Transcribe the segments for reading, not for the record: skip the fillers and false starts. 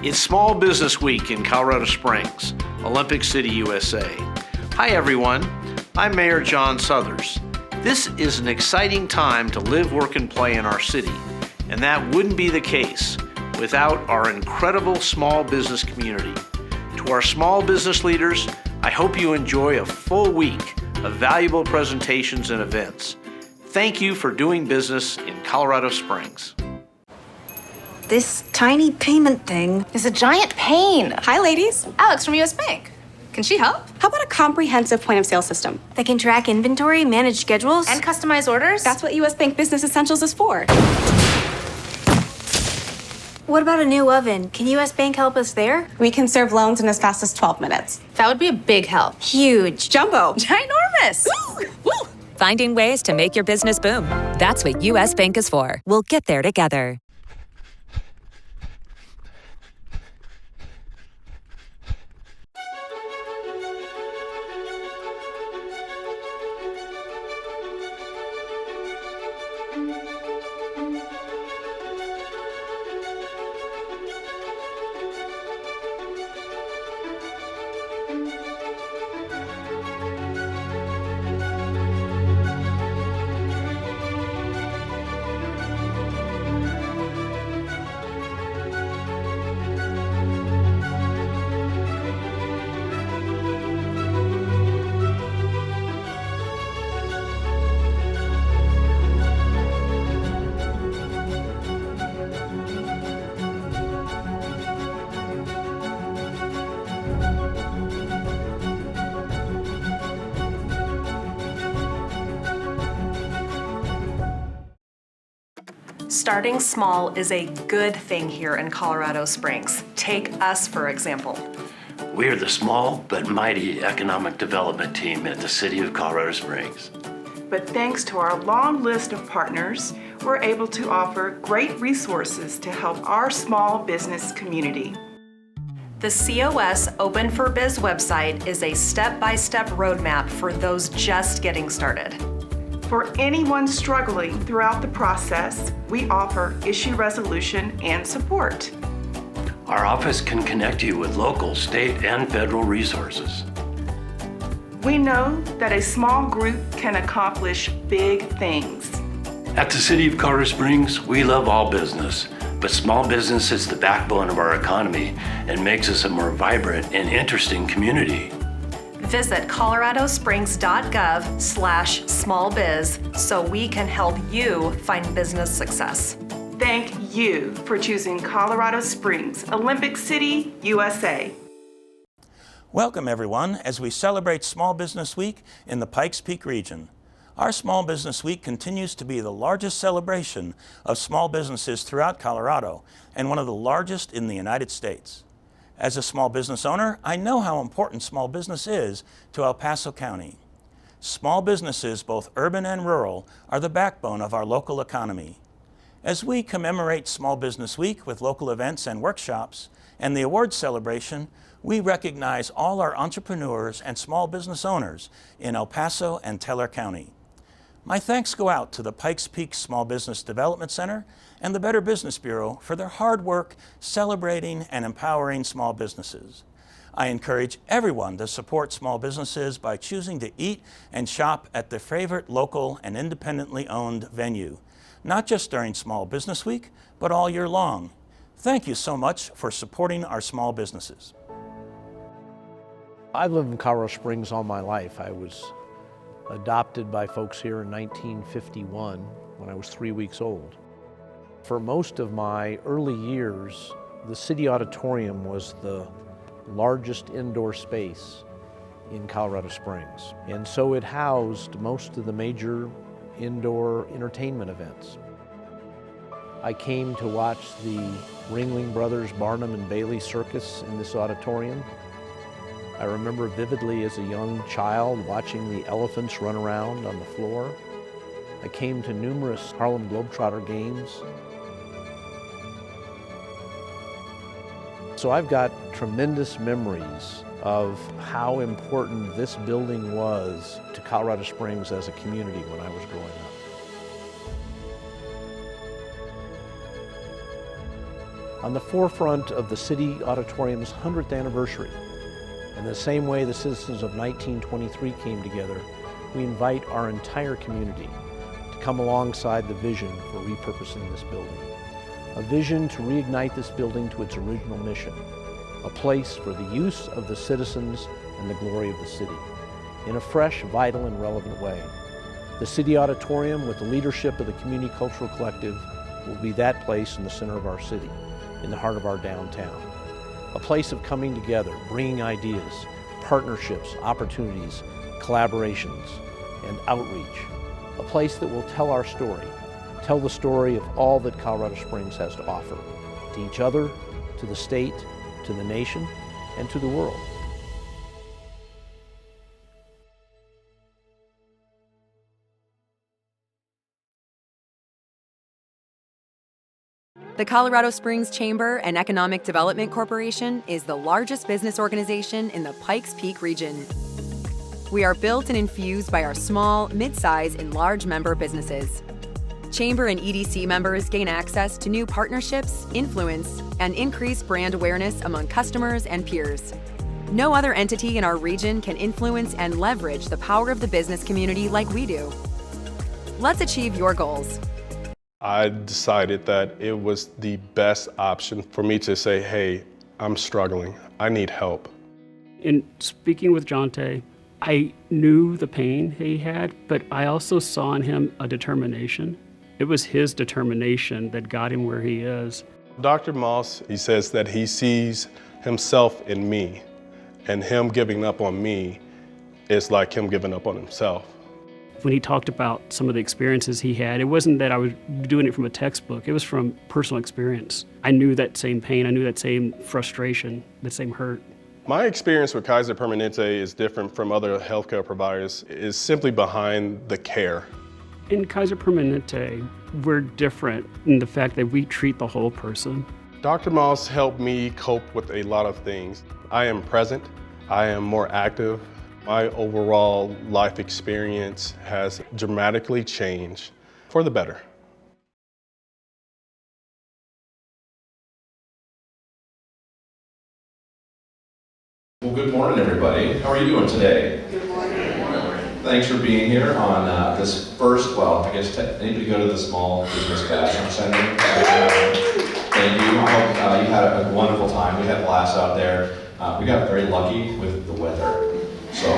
It's Small Business Week in Colorado Springs, Olympic City, USA. Hi everyone, I'm Mayor John Southers. This is an exciting time to live, work, and play in our city, and that wouldn't be the case without our incredible small business community. To our small business leaders, I hope you enjoy a full week of valuable presentations and events. Thank you for doing business in Colorado Springs. This tiny payment thing is a giant pain. Hi, ladies. Alex from US Bank. Can she help? How about a comprehensive point-of-sale system? that can track inventory, manage schedules, And customize orders? That's what US Bank Business Essentials is for. What about a new oven? Can US Bank help us there? We can serve loans in as fast as 12 minutes. That would be a big help. Huge. Jumbo. Ginormous. Woo! Finding ways to make your business boom. That's what US Bank is for. We'll get there together. Starting small is a good thing here in Colorado Springs. Take us, for example. We are the small but mighty economic development team at the City of Colorado Springs. But thanks to our long list of partners, we're able to offer great resources to help our small business community. The COS Open for Biz website is a step-by-step roadmap for those just getting started. For anyone struggling throughout the process, we offer issue resolution and support. Our office can connect you with local, state, and federal resources. We know that a small group can accomplish big things. At the City of Colorado Springs, we love all business, but small business is the backbone of our economy and makes us a more vibrant and interesting community. Visit coloradosprings.gov/smallbiz so we can help you find business success. Thank you for choosing Colorado Springs, Olympic City, USA. Welcome everyone as we celebrate Small Business Week in the Pikes Peak region. Our Small Business Week continues to be the largest celebration of small businesses throughout Colorado and one of the largest in the United States. As a small business owner, I know how important small business is to El Paso County. Small businesses, both urban and rural, are the backbone of our local economy. As we commemorate Small Business Week with local events and workshops and the awards celebration, we recognize all our entrepreneurs and small business owners in El Paso and Teller County. My thanks go out to the Pikes Peak Small Business Development Center and the Better Business Bureau for their hard work celebrating and empowering small businesses. I encourage everyone to support small businesses by choosing to eat and shop at their favorite local and independently owned venue, not just during Small Business Week, but all year long. Thank you so much for supporting our small businesses. I've lived in Colorado Springs all my life. I was adopted by folks here in 1951 when I was 3 weeks old. For most of my early years, the City Auditorium was the largest indoor space in Colorado Springs. And so it housed most of the major indoor entertainment events. I came to watch the Ringling Brothers Barnum and Bailey Circus in this auditorium. I remember vividly as a young child watching the elephants run around on the floor. I came to numerous Harlem Globetrotter games. So I've got tremendous memories of how important this building was to Colorado Springs as a community when I was growing up. on the forefront of the City Auditorium's 100th anniversary. In the same way the citizens of 1923 came together, we invite our entire community to come alongside the vision for repurposing this building. A vision to reignite this building to its original mission, a place for the use of the citizens and the glory of the city, in a fresh, vital, and relevant way. The City Auditorium, with the leadership of the Community Cultural Collective, will be that place in the center of our city, in the heart of our downtown. A place of coming together, bringing ideas, partnerships, opportunities, collaborations, and outreach. A place that will tell our story, tell the story of all that Colorado Springs has to offer, to each other, to the state, to the nation, and to the world. The Colorado Springs Chamber and Economic Development Corporation is the largest business organization in the Pikes Peak region. We are built and infused by our small, mid-size, and large member businesses. Chamber and EDC members gain access to new partnerships, influence, and increased brand awareness among customers and peers. No other entity in our region can influence and leverage the power of the business community like we do. Let's achieve your goals. I decided that it was the best option for me to say, hey, I'm struggling, I need help. In speaking with Jonte, I knew the pain he had, but I also saw in him a determination. It was his determination that got him where he is. Dr. Moss, he says that he sees himself in me, and him giving up on me is like him giving up on himself. When he talked about some of the experiences he had, it wasn't that I was doing it from a textbook, it was from personal experience. I knew that same pain, I knew that same frustration, that same hurt. My experience with Kaiser Permanente is different from other healthcare providers, is simply behind the care. In Kaiser Permanente, we're different in the fact that we treat the whole person. Dr. Moss helped me cope with a lot of things. I am present, I am more active. My overall life experience has dramatically changed for the better. Well, good morning, everybody. How are you doing today? Good morning. Thanks for being here on this first, well, I guess anybody go to the Small Business Classroom Center? Thank you. I hope you had a wonderful time. We had blasts out there. We got very lucky with the weather. So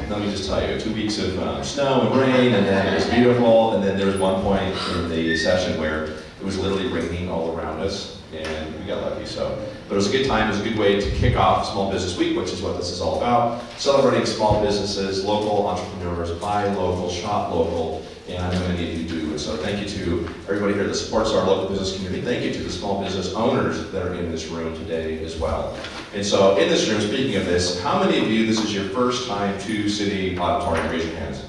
let me just tell you, 2 weeks of snow and rain, and then it was beautiful, and then there was one point in the session where it was literally raining all around us, and we got lucky. But it was a good time. It was a good way to kick off Small Business Week, which is what this is all about, celebrating small businesses, local entrepreneurs, buy local, shop local, and I know many of you do. And so thank you to everybody here that supports our local business community. Thank you to the small business owners that are in this room today as well. And so in this room, speaking of this, how many of you, this is your first time to City Auditorium? Raise your hands.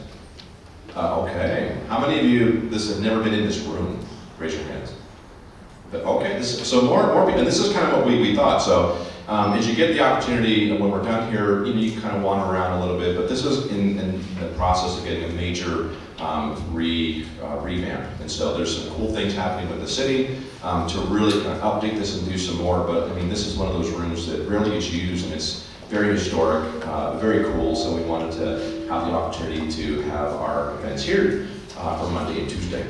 Okay. How many of you, this have never been in this room? Raise your hands. But okay, so more people, and this is kind of what we thought. So as you get the opportunity, when we're done here, you can kind of wander around a little bit, but this is in the process of getting a major revamp. And so there's some cool things happening with the city to really kind of update this and do some more. But I mean, this is one of those rooms that rarely gets used, and it's very historic, very cool. So we wanted to have the opportunity to have our events here for Monday and Tuesday.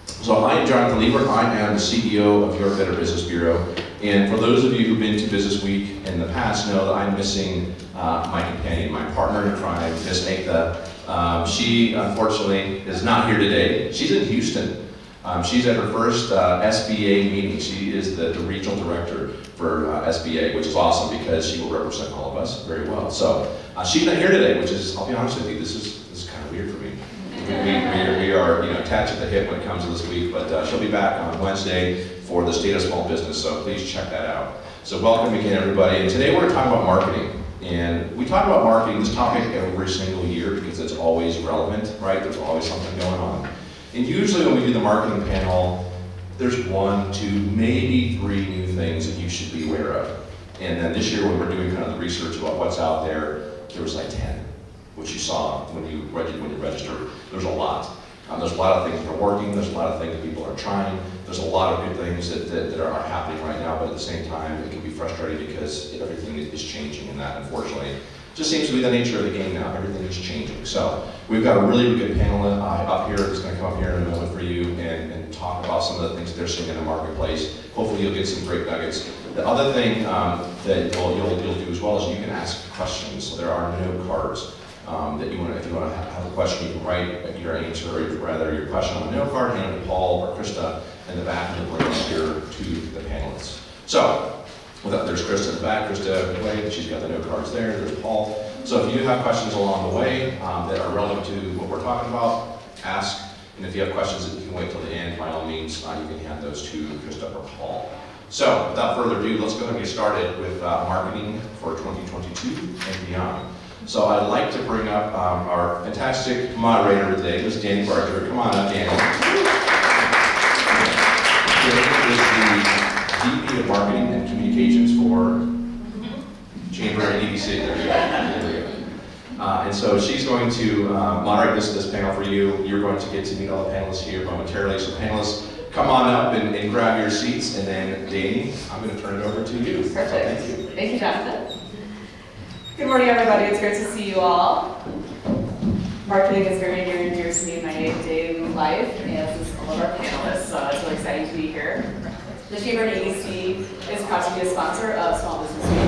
So I am Jonathan Lieber. I am the CEO of Your Better Business Bureau. And for those of you who've been to Business Week in the past know that I'm missing my companion, my partner in crime, Miss Ekta. She unfortunately is not here today. She's in Houston. She's at her first SBA meeting. She is the regional director for SBA, which is awesome because she will represent all of us very well. So she's not here today, which is, I'll be honest with you, this is kind of weird for me. We are attached at the hip when it comes to this week, but she'll be back on Wednesday for the State of Small Business, so please check that out. So welcome again, everybody. And today we're going to talk about marketing. And we talk about marketing, this topic, every single year because it's always relevant, right? There's always something going on. And usually when we do the marketing panel, there's 1, 2, maybe 3 new things that you should be aware of. And then this year when we're doing kind of the research about what's out there, there was like 10, which you saw when you registered. There's a lot. There's a lot of things that are working, there's a lot of things that people are trying, there's a lot of good things that are happening right now, but at the same time, it can be frustrating because everything is changing, and that, unfortunately, just seems to be the nature of the game now. Everything is changing. So we've got a really good panel up here that's going to come up here in a moment for you and talk about some of the things that they're seeing in the marketplace. Hopefully you'll get some great nuggets. The other thing that you'll do as well is you can ask questions. So there are note cards that you want to, if you want to have a question, you can write your answer, or rather your question on a note card, hand it to Paul or Krista in the back, and bring it here to the panelists. So there's Krista in the back. Krista, wait, she's got the note cards there. There's Paul. So if you do have questions along the way that are relevant to what we're talking about, ask. And if you have questions that you can wait till the end, by all means, you can hand those to Krista or Paul. So without further ado, let's go ahead and get started with marketing for 2022 and beyond. So I'd like to bring up our fantastic moderator today, Ms. Danny Barker. Come on up, Danny. Danny is the VP of Marketing and Communications for Chamber and EDC. There we go. And so she's going to moderate this panel for you. You're going to get to meet all the panelists here momentarily. So panelists, come on up and grab your seats. And then Danny, I'm going to turn it over to you. Perfect. So thank you. Thank you, Jonathan. Good morning, everybody. It's great to see you all. Marketing is very near and dear to me in my day-to-day life, as is all of our panelists, so it's really exciting to be here. The Chamber and EDC is proud to be a sponsor of Small Business Week,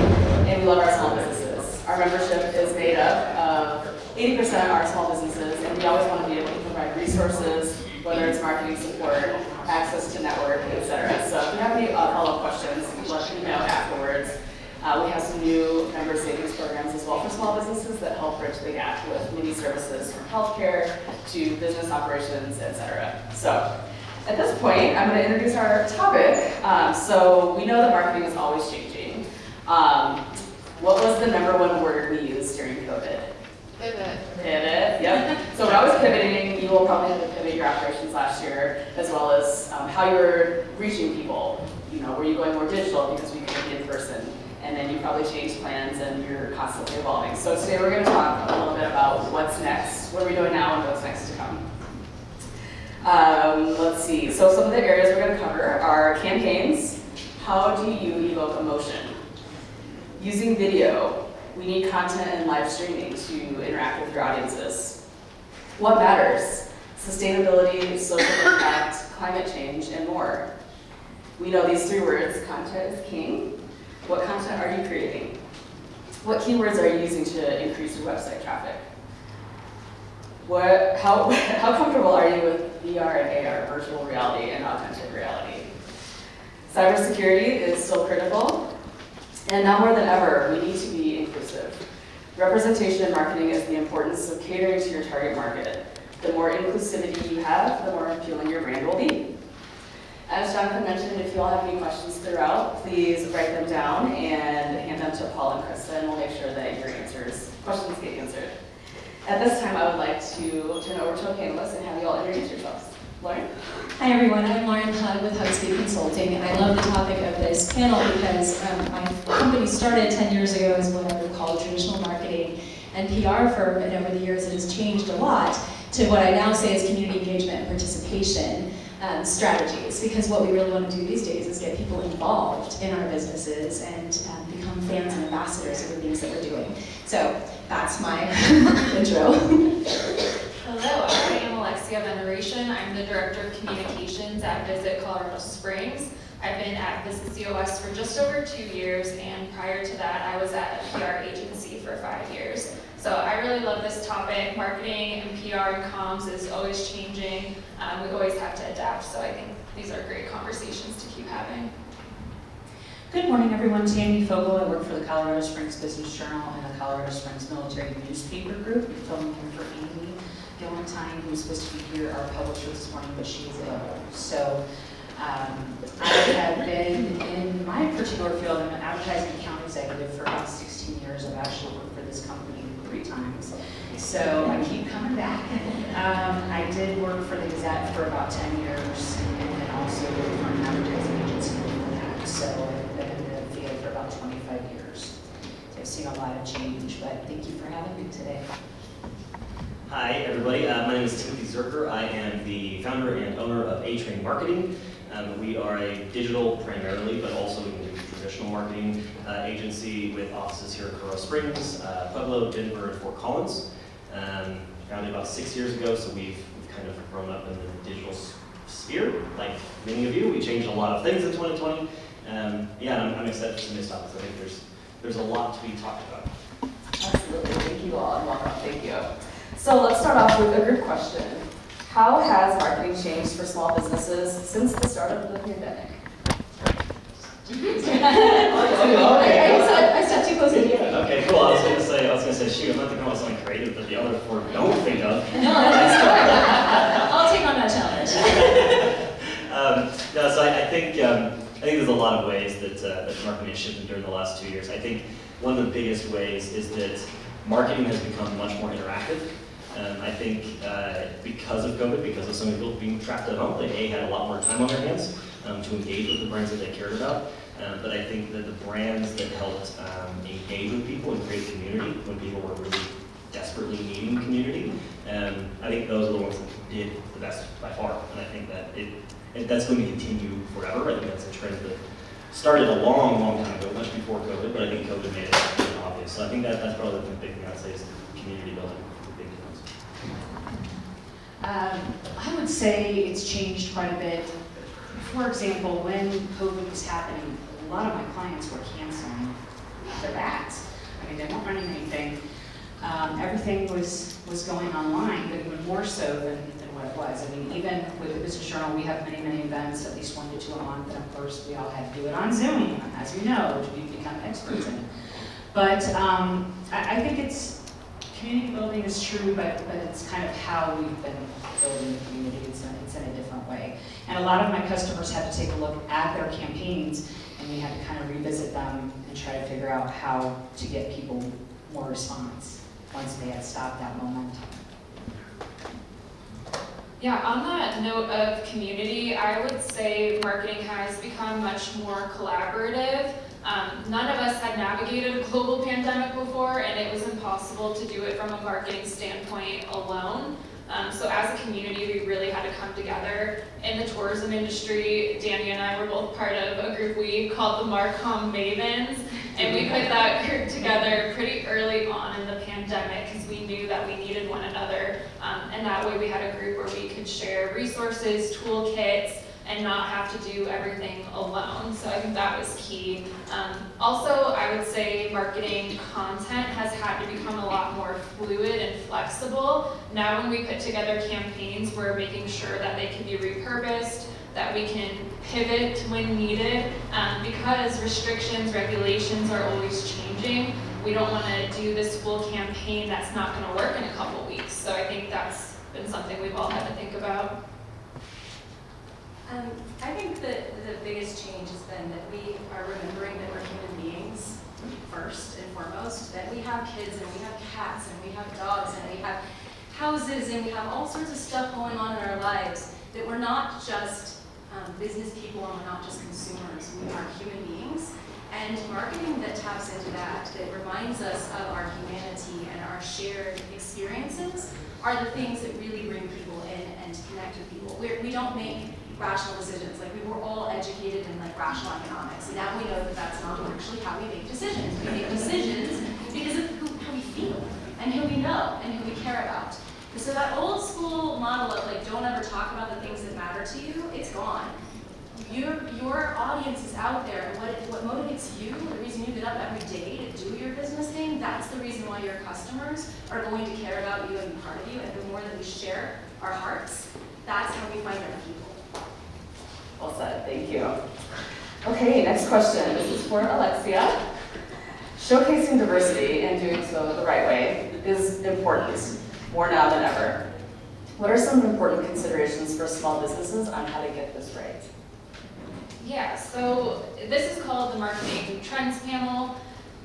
and we love our small businesses. Our membership is made up of 80% are small businesses, and we always want to be able to provide resources, whether it's marketing support, access to network, etc. So if you have any follow-up questions, let me know afterwards. We have some new member savings programs as well for small businesses that help bridge the gap with many services from healthcare to business operations, etc. So at this point, I'm going to introduce our topic. So we know that marketing is always changing. What was the number one word we used during COVID? Pivot. Pivot, yep. So when I was pivoting, you will probably have to pivot your operations last year, as well as how you were reaching people. You know, were you going more digital because we couldn't be in person? And then you probably changed plans and you're constantly evolving. So today we're going to talk a little bit about what's next, what are we doing now and what's next to come. Let's see, so some of the areas we're going to cover are campaigns. How do you evoke emotion? Using video. We need content and live streaming to interact with your audiences. What matters? Sustainability, social impact, climate change, and more. We know these three words, content is king. What content are you creating? What keywords are you using to increase your website traffic? How comfortable are you with VR and AR, virtual reality and augmented reality? Cybersecurity is still critical, and now more than ever, we need to be inclusive. Representation in marketing is the importance of catering to your target market. The more inclusivity you have, the more appealing your brand will be. As Jonathan mentioned, if you all have any questions throughout, please write them down and hand them to Paul and Krista, and we'll make sure that your questions get answered. At this time, I would like to turn over to our panelists and have you all introduce yourselves. Lauren? Hi everyone, I'm Lauren Hug with Hugspeed Consulting, and I love the topic of this panel because my company started 10 years ago as what I would call traditional marketing and PR firm, and over the years it has changed a lot to what I now say is community engagement and participation strategies, because what we really want to do these days is get people involved in our businesses and become fans and ambassadors of the things that we're doing. So that's my intro. Hello, I am Alexia Veneration. I'm the Director of Communications at Visit Colorado Springs. I've been at Visit COS for just over 2 years, and prior to that I was at a PR agency for 5 years. So I really love this topic. Marketing and PR and comms is always changing. We always have to adapt, so I think these are great conversations to keep having. Good morning, everyone. Tammy Fogel. I work for the Colorado Springs Business Journal and the Colorado Springs Military Newspaper Group. I'm filming here for Amy Galentine, who's supposed to be here, our publisher this morning, but she's ill. So I have been in my particular field. I'm an advertising account executive for about 16 years. I've actually worked for this company 3 times. So I keep coming back. I did work for the Gazette for about 10 years and then also worked for an advertising agency before that. So I've been in the field for about 25 years. So I've seen a lot of change, but thank you for having me today. Hi, everybody. My name is Timothy Zerker. I am founder and owner of A-Train Marketing. We are a digital primarily, but also traditional marketing agency with offices here in Colorado Springs, Pueblo, Denver, and Fort Collins. Founded about 6 years ago, so we've kind of grown up in the digital sphere. Like many of you, we changed a lot of things in 2020. I'm excited for some of these topics. I think there's a lot to be talked about. Absolutely. Thank you all, and welcome. Thank you. So let's start off with a group question. How has marketing changed for small businesses since the start of the pandemic? I stepped too close to you. Okay, cool. I was gonna say, shoot, I'm not thinking about something creative that the other four don't think of. No, that's good. I'll take on that challenge. So I think there's a lot of ways that marketing has shifted during the last 2 years. I think one of the biggest ways is that marketing has become much more interactive. I think because of COVID, because of so many people being trapped at home, they had a lot more time on their hands to engage with the brands that they cared about. But I think that the brands that helped engage with people and create community when people were really desperately needing community, I think those are the ones that did the best by far. And I think that that's going to continue forever. I think that's a trend that started a long, long time ago, much before COVID, but I think COVID made it really obvious. So I think that's probably the big thing I'd say is community building. Big difference. I would say it's changed quite a bit. For example, when COVID was happening, a lot of my clients were canceling their ads. I mean, they weren't running anything. Everything was going online, but even more so than what it was. I mean, even with the Business Journal, we have many events, at least 1 to 2 a month, and of course, we all had to do it on Zoom, as you know, which we've become experts in. But I think community building is true, but it's kind of how we've been building the community. It's in a different way. And a lot of my customers had to take a look at their campaigns, and we had to kind of revisit them and try to figure out how to get people more response once they had stopped that momentum. Yeah, on that note of community, I would say marketing has become much more collaborative. None of us had navigated a global pandemic before, and it was impossible to do it from a marketing standpoint alone. So as a community, we really had to come together. In the tourism industry, Danny and I were both part of a group we called the Marcom Mavens, and we put that group together pretty early on in the pandemic because we knew that we needed one another. And that way we had a group where we could share resources, toolkits, and not have to do everything alone. So I think that was key. Also, I would say marketing content has had to become a lot more fluid and flexible. Now when we put together campaigns, we're making sure that they can be repurposed, that we can pivot when needed, because restrictions, regulations are always changing. We don't want to do this full campaign that's not going to work in a couple weeks. So I think that's been something we've all had to think about. I think that the biggest change has been that we are remembering that we're human beings first and foremost, that we have kids and we have cats and we have dogs and we have houses and we have all sorts of stuff going on in our lives, that we're not just business people and we're not just consumers, we are human beings. And marketing that taps into that reminds us of our humanity and our shared experiences are the things that really bring people in and connect with people. We don't make rational decisions. Like, we were all educated in rational economics, and now we know that that's not actually how we make decisions. We make decisions because of who we feel and who we know and who we care about. And so that old school model of don't ever talk about the things that matter to you, it's gone. Your audience is out there, and what motivates you, the reason you get up every day to do your business thing, that's the reason why your customers are going to care about you and be part of you. And the more that we share our hearts, that's how we find our people. Well said, thank you. Okay, next question. This is for Alexia. Showcasing diversity and doing so the right way is important, more now than ever. What are some important considerations for small businesses on how to get this right? Yeah, so this is called the Marketing Trends Panel.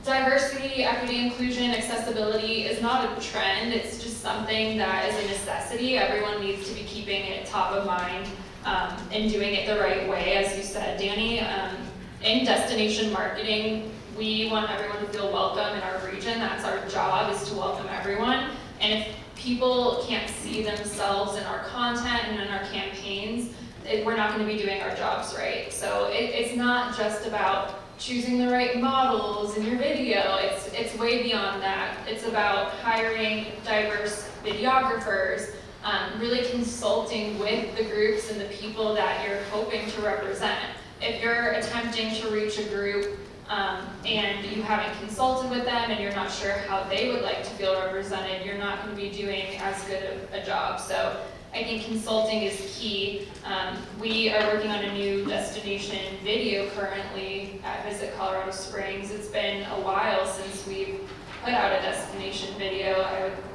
Diversity, equity, inclusion, accessibility is not a trend, it's just something that is a necessity. Everyone needs to be keeping it top of mind and doing it the right way, as you said, Danny. In destination marketing, we want everyone to feel welcome in our region. That's our job, is to welcome everyone. And if people can't see themselves in our content and in our campaigns, we're not going to be doing our jobs right. So it's not just about choosing the right models in your video. It's way beyond that. It's about hiring diverse videographers, really consulting with the groups and the people that you're hoping to represent. If you're attempting to reach a group and you haven't consulted with them and you're not sure how they would like to feel represented, you're not going to be doing as good of a job. So I think consulting is key. We are working on a new destination video currently at Visit Colorado Springs. It's been a while since we've put out a destination video.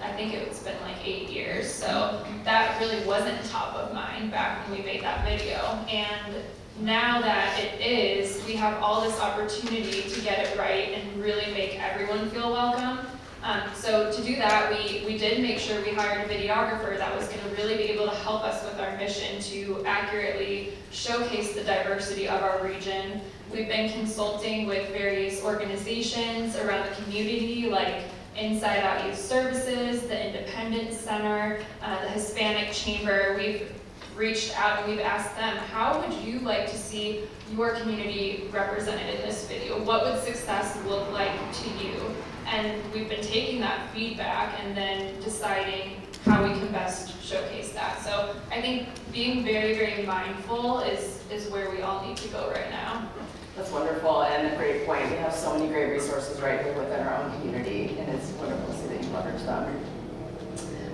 I think it's been like 8 years. So that really wasn't top of mind back when we made that video. And now that it is, we have all this opportunity to get it right and really make everyone feel welcome. So to do that, we did make sure we hired a videographer that was going to really be able to help us with our mission to accurately showcase the diversity of our region. We've been consulting with various organizations around the community, like Inside Out Youth Services, the Independence Center, the Hispanic Chamber. We've reached out and we've asked them, how would you like to see your community represented in this video? What would success look like to you? And we've been taking that feedback and then deciding how we can best showcase that. So I think being very, very mindful is where we all need to go right now. That's wonderful and a great point. We have so many great resources right here within our own community, and it's wonderful to see that you leverage them.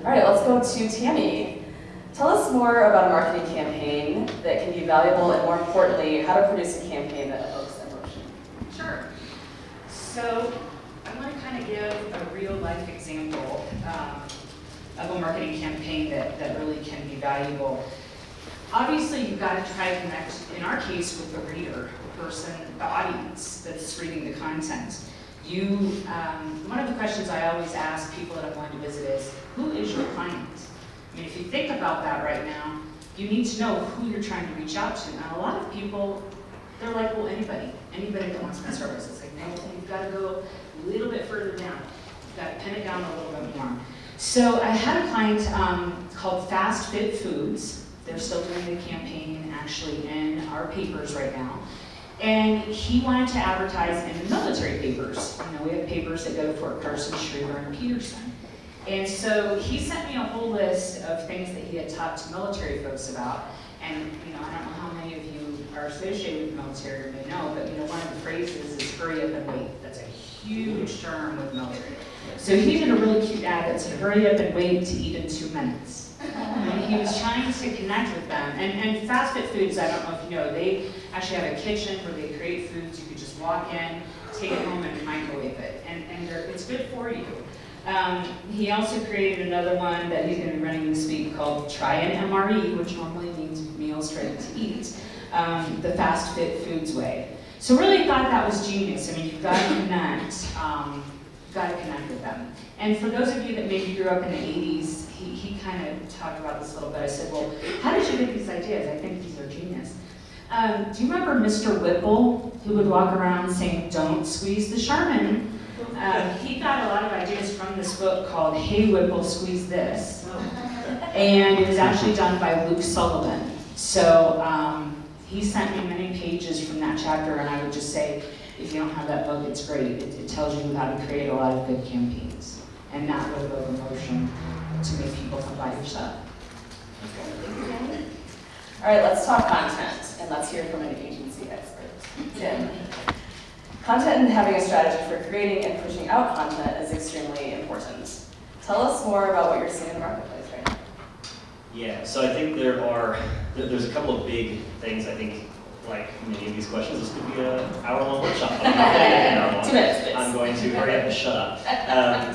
All right, let's go to Tammy. Tell us more about a marketing campaign that can be valuable, and more importantly, how to produce a campaign that evokes emotion. Sure. So I want to kind of give a real life example of a marketing campaign that really can be valuable. Obviously, you've got to try to connect, in our case, with the reader, the person, the audience that's reading the content. One of the questions I always ask people that I'm going to visit is, who is your client? I mean, if you think about that right now, you need to know who you're trying to reach out to. Now, a lot of people, they're like, well, anybody that wants my service. It's like, no, you've got to go a little bit further down. You've got to pin it down a little bit more. So I had a client called Fast Fit Foods. They're still doing the campaign actually in our papers right now. And he wanted to advertise in the military papers. You know, we have papers that go to Fort Carson, Schriever, and Peterson. And so he sent me a whole list of things that he had talked to military folks about. And I don't know how many of you are associated with the military or may know, but one of the phrases is hurry up and wait. That's a huge term with military. So he did a really cute ad that said, hurry up and wait to eat in 2 minutes. And he was trying to connect with them. And Fast Fit Foods, I don't know if you know, they actually have a kitchen where they create foods. You could just walk in, take it home, and microwave it. And it's good for you. He also created another one that he's going to be running this week called Try an MRE, which normally means meals ready to eat, the Fast Fit Foods way. So really thought that was genius. I mean, you've got to connect with them. And for those of you that maybe grew up in the 80s, he kind of talked about this a little bit. I said, well, how did you get these ideas? I think these are genius. Do you remember Mr. Whipple, who would walk around saying, don't squeeze the Charmin? He got a lot of ideas from this book called Hey Whipple, Squeeze This. And it was actually done by Luke Sullivan. So he sent me many pages from that chapter, and I would just say, if you don't have that book, it's great. It tells you how to create a lot of good campaigns and not really evoke emotion to make people come buy your stuff. All right, let's talk content, and let's hear from an agency expert. Tim. Content and having a strategy for creating and pushing out content is extremely important. Tell us more about what you're seeing in the marketplace right now. Yeah, so I think there's a couple of big things. I think, like many of these questions, this could be an hour-long workshop. I'm not going to make it an hour long. 2 minutes, please. I'm going to hurry up and shut up.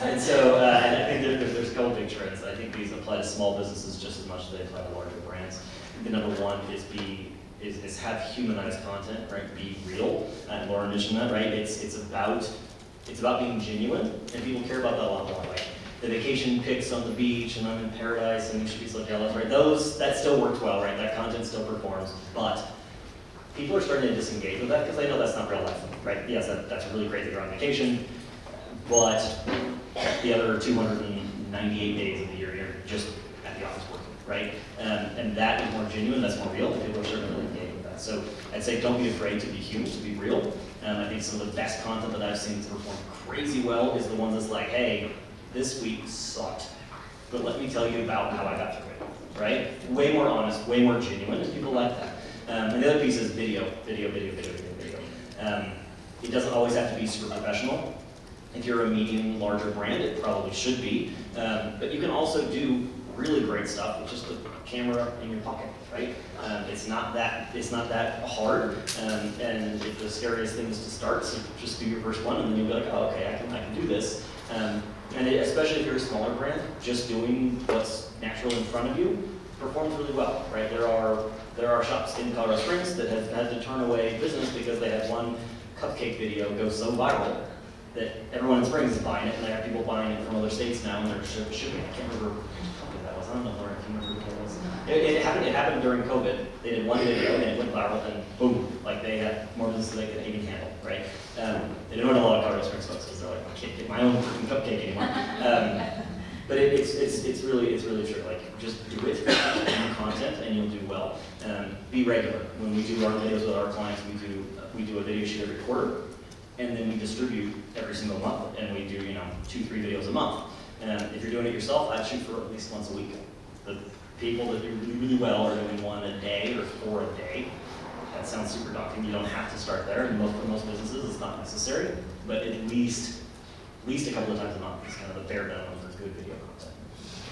And so I think there's a couple big trends. I think these apply to small businesses just as much as they apply to larger brands. The number one is have humanized content, right? Be real. And Laura mentioned that, right? It's about being genuine, and people care about that a lot more. Like the vacation pics on the beach, and I'm in paradise, and you should be so jealous, right? That still works well, right? That content still performs, but people are starting to disengage with that because they know that's not real life, right? Yes, that's really great that you're on vacation, but the other 298 days of the year, just at the office working, right? And that is more genuine, that's more real, and people are certainly really engaged with that. So I'd say don't be afraid to be human, to be real. I think some of the best content that I've seen that's performed crazy well is the one that's like, hey, this week sucked, but let me tell you about how I got through it, right? Way more honest, way more genuine, and people like that. And the other piece is video. It doesn't always have to be super professional. If you're a medium, larger brand, it probably should be. But you can also do really great stuff with just a camera in your pocket, right? It's not that hard. And if the scariest thing is to start, so just do your first one, and then you'll be like, oh, okay, I can do this. Especially if you're a smaller brand, just doing what's natural in front of you performs really well, right? There are shops in Colorado Springs that have had to turn away business because they had one cupcake video go so viral that everyone in Springs is buying it, and they have people buying it from other states now, and they're shipping. I can't remember which company that was. I don't know, Lauren, can you remember who it was? It happened during COVID. They did one video, and it went viral, and boom, like they had more business than they could even handle, right? They don't know a lot of Colorado Springs folks because they're like, I can't get my own freaking cupcake anymore. But it's really true. Like, just do it, do content, and you'll do well. Be regular. When we do our videos with our clients, we do a video shoot every quarter, and then we distribute every single month, and we do 2-3 videos a month. And if you're doing it yourself, I'd shoot for at least once a week. The people that do really well are doing 1 a day or 4 a day. That sounds super daunting. You don't have to start there. And for most businesses, it's not necessary, but at least a couple of times a month is kind of the bare minimum for good video content.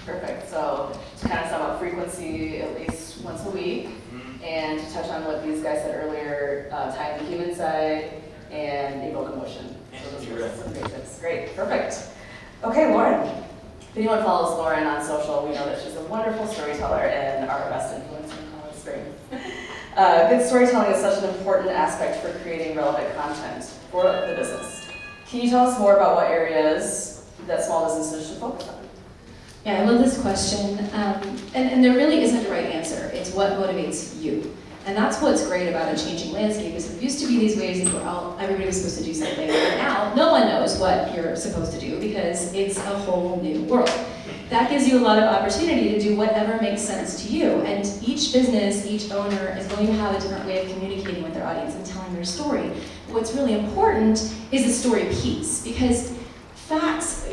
Perfect. So to kind of sum up, frequency at least once a week, and to touch on what these guys said earlier, tie in the human side and evoke emotion. So those are some great tips. Great. Perfect. Okay, Lauren. If anyone follows Lauren on social, we know that she's a wonderful storyteller and our best influencer in Colorado Springs. Good storytelling is such an important aspect for creating relevant content for the business. Can you tell us more about what areas that small businesses should focus on? Yeah, I love this question. And there really isn't a right answer. It's what motivates you. And that's what's great about a changing landscape is there used to be these ways that everybody was supposed to do something. And now, no one knows what you're supposed to do because it's a whole new world. That gives you a lot of opportunity to do whatever makes sense to you. And each business, each owner is going to have a different way of communicating with their audience and telling their story. What's really important is the story piece, because facts,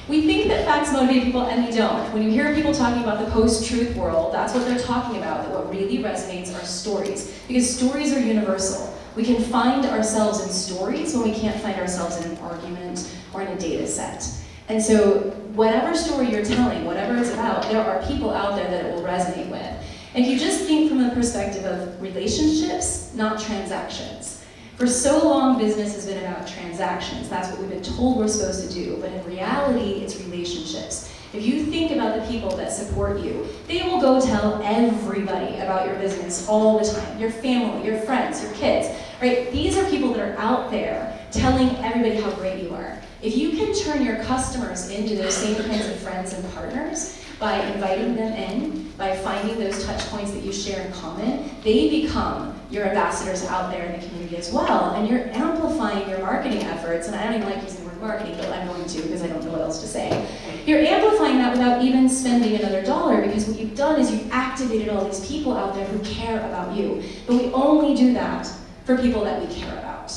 we think that facts motivate people, and they don't. When you hear people talking about the post-truth world, that's what they're talking about, that what really resonates are stories, because stories are universal. We can find ourselves in stories when we can't find ourselves in an argument or in a data set. And so whatever story you're telling, whatever it's about, there are people out there that it will resonate with. And if you just think from the perspective of relationships, not transactions. For so long, business has been about transactions. That's what we've been told we're supposed to do. But in reality, it's relationships. If you think about the people that support you, they will go tell everybody about your business all the time. Your family, your friends, your kids, right? These are people that are out there telling everybody how great you are. If you can turn your customers into those same kinds of friends and partners by inviting them in, by finding those touch points that you share in common, they become your ambassadors out there in the community as well, and you're amplifying your marketing efforts, and I don't even like using the word marketing, but I'm going to because I don't know what else to say. You're amplifying that without even spending another dollar, because what you've done is you've activated all these people out there who care about you. But we only do that for people that we care about.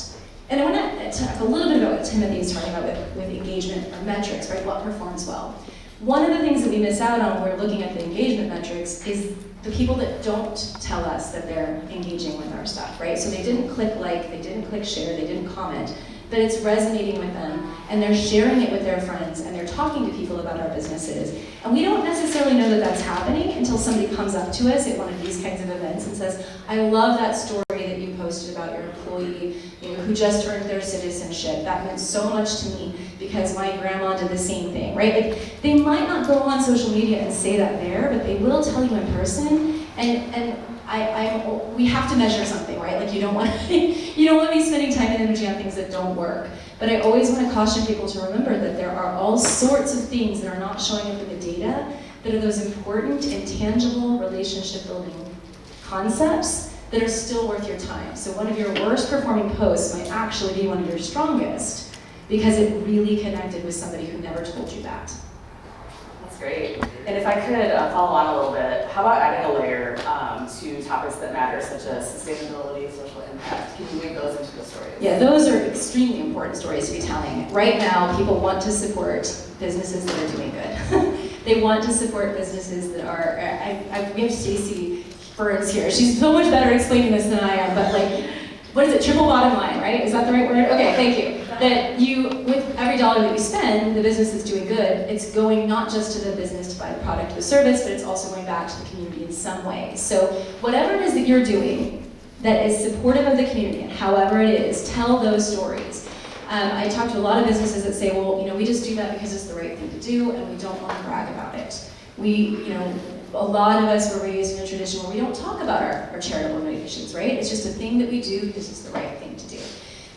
And I want to talk a little bit about what Timothy is talking about with engagement or metrics, right? What performs well. One of the things that we miss out on when we're looking at the engagement metrics is the people that don't tell us that they're engaging with our stuff, right? So they didn't click like, they didn't click share, they didn't comment, but it's resonating with them, and they're sharing it with their friends, and they're talking to people about our businesses. And we don't necessarily know that that's happening until somebody comes up to us at one of these kinds of events and says, I love that story that you posted about your employee who just earned their citizenship. That meant so much to me because my grandma did the same thing, right? Like, they might not go on social media and say that there, but they will tell you in person, and we have to measure something, right? Like, you don't want to be spending time and energy on things that don't work. But I always want to caution people to remember that there are all sorts of things that are not showing up in the data that are those important, intangible, relationship-building concepts that are still worth your time. So one of your worst performing posts might actually be one of your strongest because it really connected with somebody who never told you that. That's great. And if I could follow on a little bit, how about adding a layer to topics that matter, such as sustainability, social impact? Can you weave those into the stories? Yeah, those are extremely important stories to be telling. Right now, people want to support businesses that are doing good. They want to support businesses that are, we have Stacey Burns here. She's so much better explaining this than I am, but like, what is it, triple bottom line, right? Is that the right word? Okay, thank you. That you, with every dollar that you spend, the business is doing good. It's going not just to the business to buy the product or the service, but it's also going back to the community in some way. So whatever it is that you're doing that is supportive of the community, and however it is, tell those stories. I talk to a lot of businesses that say, well, we just do that because it's the right thing to do, and we don't want to brag about it. A lot of us were raised in a tradition where we don't talk about our charitable donations, right? It's just a thing that we do because it's the right thing to do.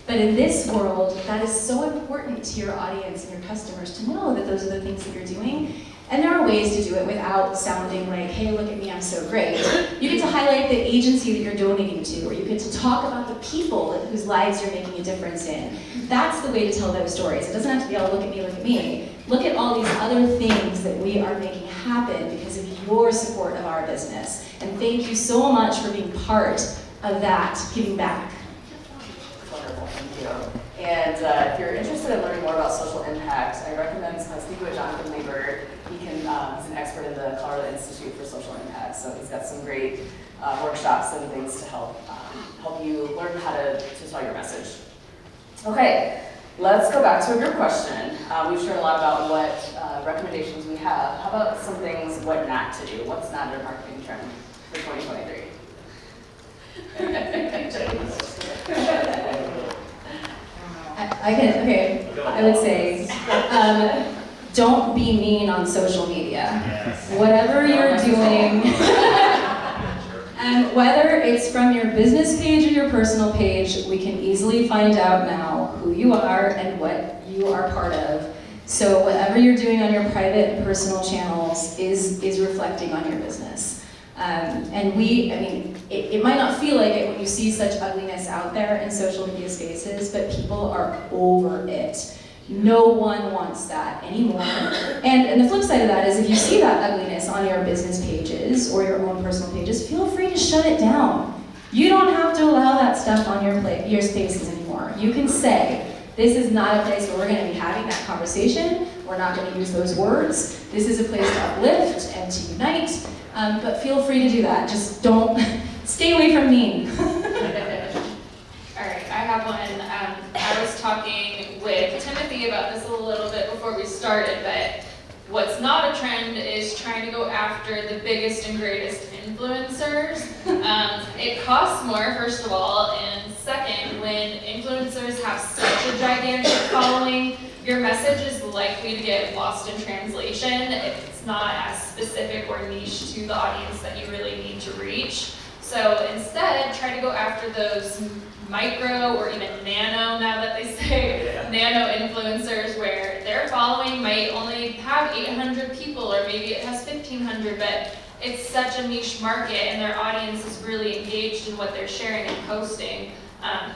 But in this world, that is so important to your audience and your customers to know that those are the things that you're doing. And there are ways to do it without sounding like, hey, look at me, I'm so great. You get to highlight the agency that you're donating to, or you get to talk about the people whose lives you're making a difference in. That's the way to tell those stories. It doesn't have to be all look at me, look at me. Look at all these other things that we are making happen because of your support of our business. And thank you so much for being part of that, giving back. Wonderful, thank you. And if you're interested in learning more about social impact, I recommend speaking with Jonathan Lieber. He's an expert in the Colorado Institute for Social Impact, so he's got some great workshops and things to help you learn how to tell your message. Okay, let's go back to a group question. We've shared a lot about what recommendations we have. How about some things what not to do? What's not a marketing trend for 2023? I would say, don't be mean on social media. Whatever you're doing, and whether it's from your business page or your personal page, we can easily find out now who you are and what you are part of. So whatever you're doing on your private and personal channels is reflecting on your business. It might not feel like it when you see such ugliness out there in social media spaces, but people are over it. No one wants that anymore. And the flip side of that is if you see that ugliness on your business pages or your own personal pages, feel free to shut it down. You don't have to allow that stuff on your spaces anymore. You can say, this is not a place where we're going to be having that conversation. We're not going to use those words. This is a place to uplift and to unite. But feel free to do that. Just don't, stay away from mean. All right, I have one. I was talking with Timothy about this a little bit before we started, but what's not a trend is trying to go after the biggest and greatest influencers. It costs more, first of all, and second, when influencers have such a gigantic following, your message is likely to get lost in translation if it's not as specific or niche to the audience that you really need to reach. So instead, try to go after those micro or even nano, now that they say, nano influencers where their following might only have 800 people or maybe it has 1,500, but it's such a niche market and their audience is really engaged in what they're sharing and posting.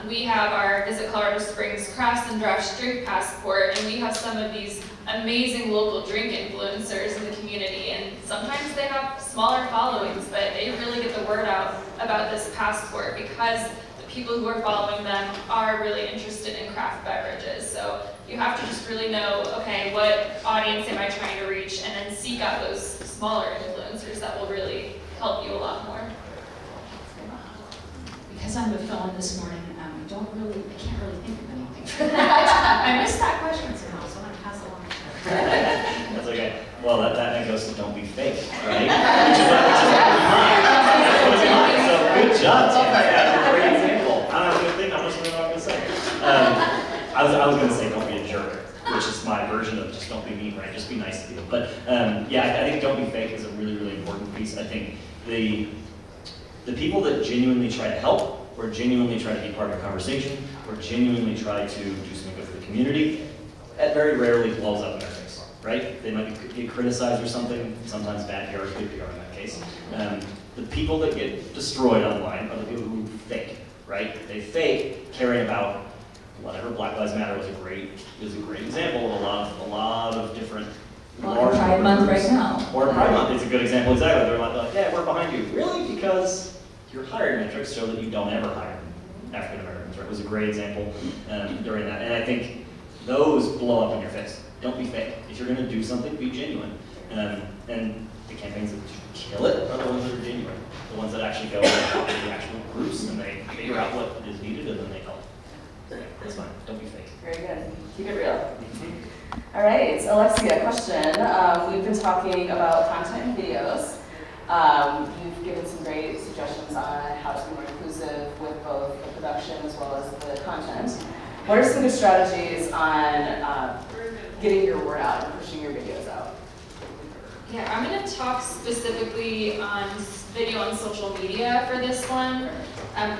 We have our Visit Colorado Springs Crafts and Drafts Drink Passport, and we have some of these amazing local drink influencers in the community, and sometimes they have smaller followings, but they really get the word out about this passport because the people who are following them are really interested in craft beverages. So you have to just really know, okay, what audience am I trying to reach, and then seek out those smaller influencers that will really help you a lot more. Because I'm a felon this morning, I can't really think of anything for that. I missed that question somehow, so I'm going to pass it along to her. That's okay. Well, that goes to don't be fake, right? So good job, Tim. That's a great example. I don't have a good thing. I'm just going to say. I was going to say don't be a jerk, which is my version of just don't be mean, right? Just be nice to people. But I think don't be fake is a really, really important piece. I think the people that genuinely try to help, or genuinely try to be part of a conversation, or genuinely try to do something good for the community, that very rarely blows up in their face, right? They might get criticized or something, sometimes bad PR is good PR in that case. The people that get destroyed online are the people who fake, right? They fake caring about whatever. Black Lives Matter was a great example of a lot of different Well, Pride Month right now. Or Pride Month is a good example, exactly. They're like, yeah, we're behind you. Really? Because your hiring metrics show that you don't ever hire African Americans, right? It was a great example during that. And I think those blow up in your face. Don't be fake. If you're going to do something, be genuine. And the campaigns that kill it are the ones that are genuine. The ones that actually go and talk to the actual groups and they figure out what is needed and then they help. Yeah, that's fine. Don't be fake. Very good. Keep it real. All right, Alexia, question. We've been talking about content and videos. You've given some great suggestions on how to be more inclusive with both the production as well as the content. What are some good strategies on getting your word out and pushing your videos out? Yeah, I'm going to talk specifically on video and social media for this one.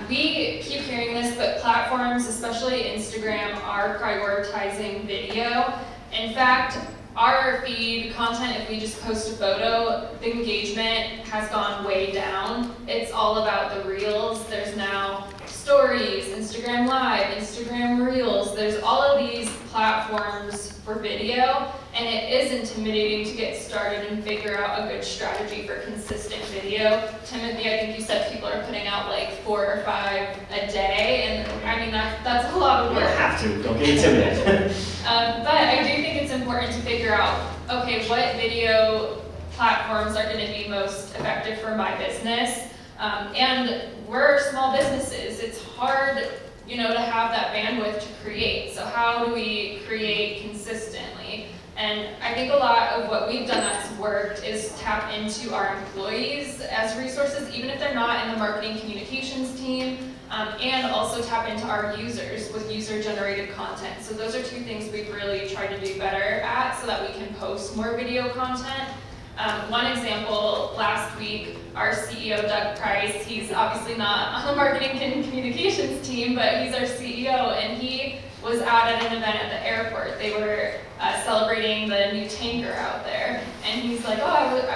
We keep hearing this, but platforms, especially Instagram, are prioritizing video. In fact, our feed content, if we just post a photo, the engagement has gone way down. It's all about the reels. There's now stories, Instagram Live, Instagram Reels. There's all of these platforms for video, and it is intimidating to get started and figure out a good strategy for consistent video. Timothy, I think you said people are putting out like 4 or 5 a day, and I mean, that's a lot of work. You don't have to, don't get intimidated. But I do think it's important to figure out, okay, what video platforms are going to be most effective for my business? And we're small businesses. It's hard, to have that bandwidth to create. So how do we create consistently? And I think a lot of what we've done that's worked is tap into our employees as resources, even if they're not in the marketing communications team, and also tap into our users with user-generated content. So those are 2 things we've really tried to do better at so that we can post more video content. One example, last week, our CEO, Doug Price, he's obviously not on the marketing and communications team, but he's our CEO, and he was out at an event at the airport. They were celebrating the new tanker out there, and he's like,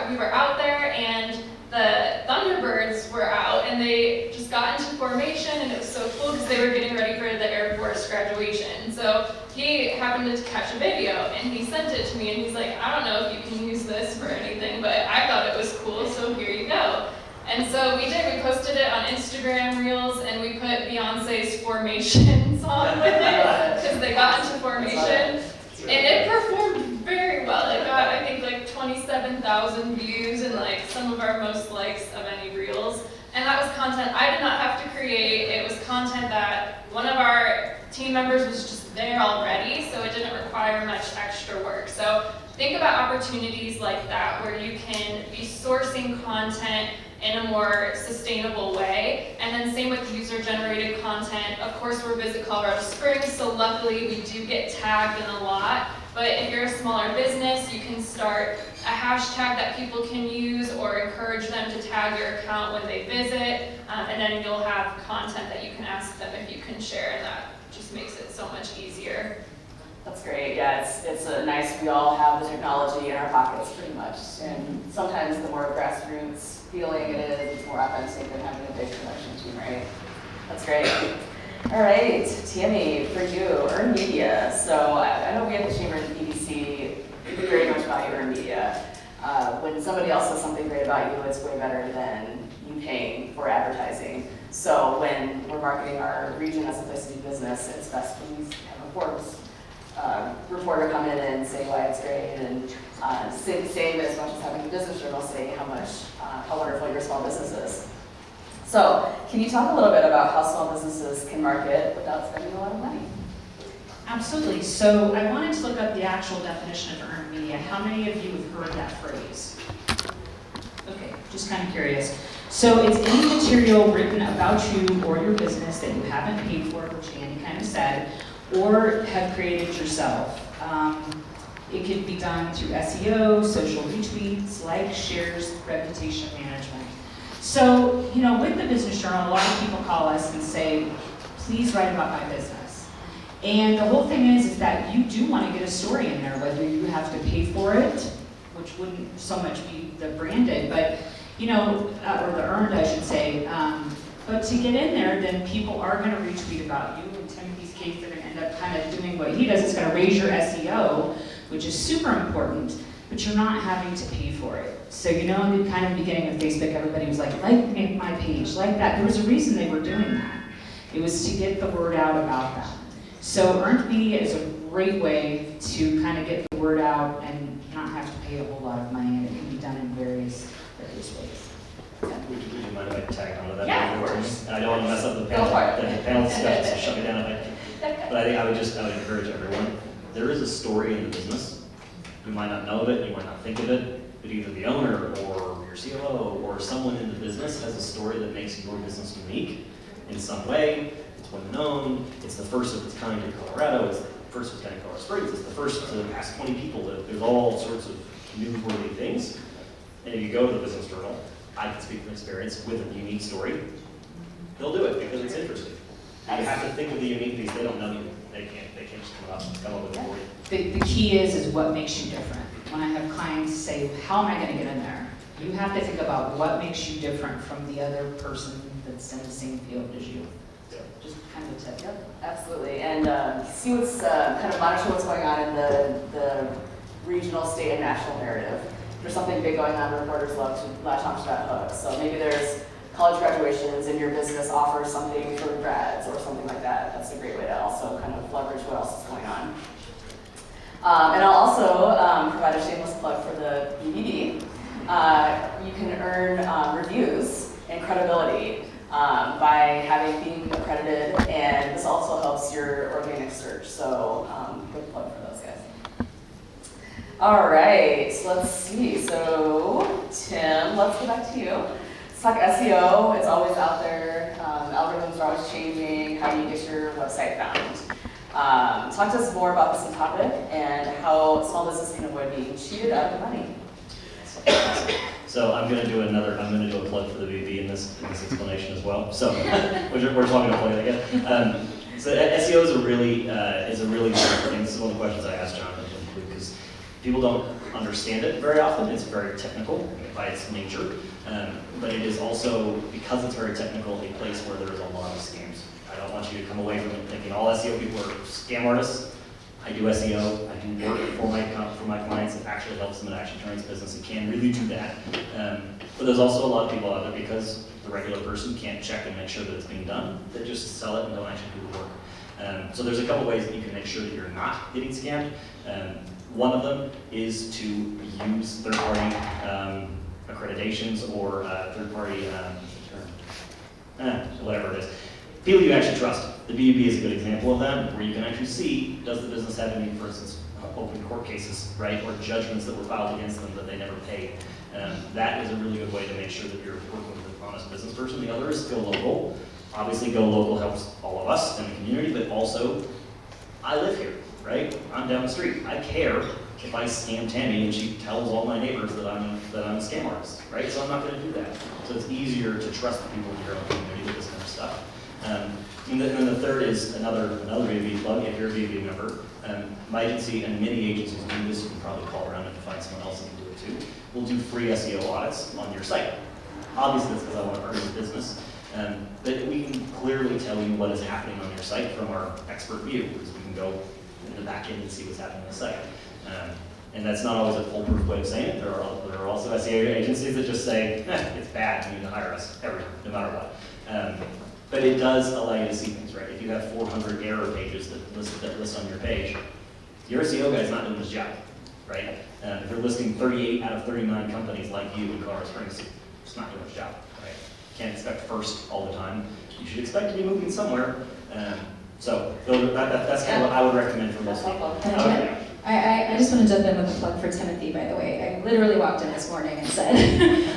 we were out there, and the Thunderbirds were out, and they just got into formation, and it was so cool because they were getting ready for the Air Force graduation. So he happened to catch a video, and he sent it to me, and he's like, I don't know if you can use this for anything, but I thought it was cool, so here you go. And so we did. We posted it on Instagram Reels, and we put Beyonce's Formation song with it because they got into formation, and it performed very well. It got, I think, like 27,000 views and like some of our most likes of any Reels. And that was content I did not have to create. It was content that one of our team members was just there already, so it didn't require much extra work. So think about opportunities like that where you can be sourcing content in a more sustainable way. And then same with user-generated content. Of course, we're Visit Colorado Springs, so luckily we do get tagged in a lot. But if you're a smaller business, you can start a hashtag that people can use or encourage them to tag your account when they visit. And then you'll have content that you can ask them if you can share, and that just makes it so much easier. That's great. Yeah, it's a nice, we all have the technology in our pockets pretty much. And sometimes the more grassroots feeling it is, it's more authentic than having a big production team, right? That's great. All right, Tammy, for you, earned media. So I know we at the Chamber and the EDC very much value earned media. When somebody else says something great about you, it's way better than you paying for advertising. So when we're marketing our region as a place to do business, it's best when we have a Forbes reporter come in and say why it's great, and same as much as having a business journal say how wonderful your small business is. So can you talk a little bit about how small businesses can market without spending a lot of money? Absolutely. So I wanted to look up the actual definition of earned media. How many of you have heard that phrase? Okay, just kind of curious. So it's any material written about you or your business that you haven't paid for, which Andy kind of said, or have created yourself. It could be done through SEO, social retweets, likes, shares, reputation management. So, with the Business Journal, a lot of people call us and say, please write about my business. And the whole thing is that you do want to get a story in there, whether you have to pay for it, which wouldn't so much be the branded, but, or the earned, I should say. But to get in there, then people are going to retweet about you. In Timothy's case, they're going to end up kind of doing what he does. It's going to raise your SEO, which is super important. but you're not having to pay for it. So in the kind of beginning of Facebook, everybody was like my page, like that. There was a reason they were doing that. It was to get the word out about that. So earned media is a great way to kind of get the word out and not have to pay a whole lot of money, and it can be done in various ways. Would you mind if I tag onto that? Yeah, of course. I don't want to mess up the Go for it. panel discussion, so shut me down if I can. But I think I would encourage everyone. There is a story in the business. You might not know of it, you might not think of it, but either the owner or your COO or someone in the business has a story that makes your business unique in some way. It's women owned, it's the first of its kind in Colorado, it's the first of its kind in Colorado Springs, it's the first to ask 20 people. There's all sorts of newsworthy things. And if you go to the Business Journal, I can speak from experience, with a unique story, they'll do it because it's interesting. You have to think of the unique piece. They don't know you. They can't just come up with it for you. The key is what makes you different. When I have clients say, how am I going to get in there? You have to think about what makes you different from the other person that's in the same field as you. So just kind of a tip. Yep, absolutely. And see what's kind of monitor what's going on in the regional, state, and national narrative. If there's something big going on, reporters love to latch onto that hook. So maybe there's college graduations and your business offers something for grads or something like that. That's a great way to also kind of leverage what else is going on. And I'll also provide a shameless plug for the BBB. You can earn reviews and credibility by being accredited, and this also helps your organic search. So good plug for those guys. All right, let's see. So Tim, let's go back to you. Let's talk SEO. It's always out there. Algorithms are always changing. How do you get your website found? Talk to us more about this topic and how small business can avoid being cheated out of money. So I'm going to do a plug for the VB in this explanation as well. So we're just walking to plug it again. So SEO is a really important thing. This is one of the questions I asked Jonathan because people don't understand it very often. It's very technical by its nature, but it is also, because it's very technical, a place where there's a lot of scams. I don't want you to come away from it thinking all SEO people are scam artists. I do SEO, I do work for my clients. It actually helps them, it actually turns business. It can really do that. But there's also a lot of people out there, because the regular person can't check and make sure that it's being done, that just sell it and don't actually do the work. So there's a couple ways that you can make sure that you're not getting scammed. One of them is to use third-party accreditations or third-party, whatever it is. People you actually trust. The BUB is a good example of that, where you can actually see, does the business have any, for instance, open court cases, right, or judgments that were filed against them that they never paid. That is a really good way to make sure that you're working with an honest business person. The other is go local. Obviously, go local helps all of us in the community, but also, I live here, right? I'm down the street. I care if I scam Tammy and she tells all my neighbors that I'm a scam artist, right? So I'm not going to do that. So it's easier to trust the people in your own community with this kind of stuff. And then the third is another BB plug. If you're a BB member, my agency and many agencies do this. You can probably call around and find someone else that can do it too. We'll do free SEO audits on your site. Obviously, that's because I want to earn your business. But we can clearly tell you what is happening on your site from our expert view, because we can go in the back end and see what's happening on the site. And that's not always a foolproof way of saying it. There are also SEO agencies that just say, it's bad, you need to hire us, no matter what. But it does allow you to see things, right? If you have 400 error pages that list on your page, your SEO guy's not doing his job, right? If you're listing 38 out of 39 companies like you in Colorado Springs, it's not doing its job, right? Can't expect first all the time. You should expect to be moving somewhere. So that's kind of what I would recommend for most people. Okay. I just want to jump in with a plug for Timothy, by the way. I literally walked in this morning and said,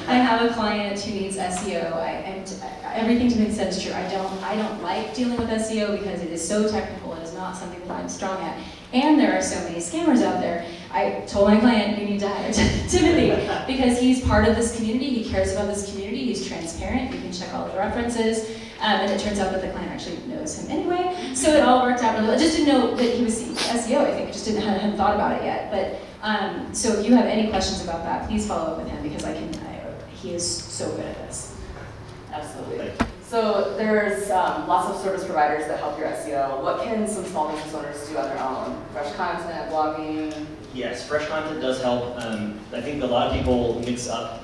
I have a client who needs SEO, and everything Timothy said is true. I don't like dealing with SEO because it is so technical. It is not something that I'm strong at. And there are so many scammers out there. I told my client, you need to hire Timothy because he's part of this community. He cares about this community. He's transparent. You can check all his references. And it turns out that the client actually knows him anyway. So it all worked out really well. I just didn't know that he was SEO, I think. I just hadn't thought about it yet. But so if you have any questions about that, please follow up with him because he is so good at this. Absolutely. So there's lots of service providers that help your SEO. What can some small business owners do on their own? Fresh content, blogging, Yes, fresh content does help. I think a lot of people mix up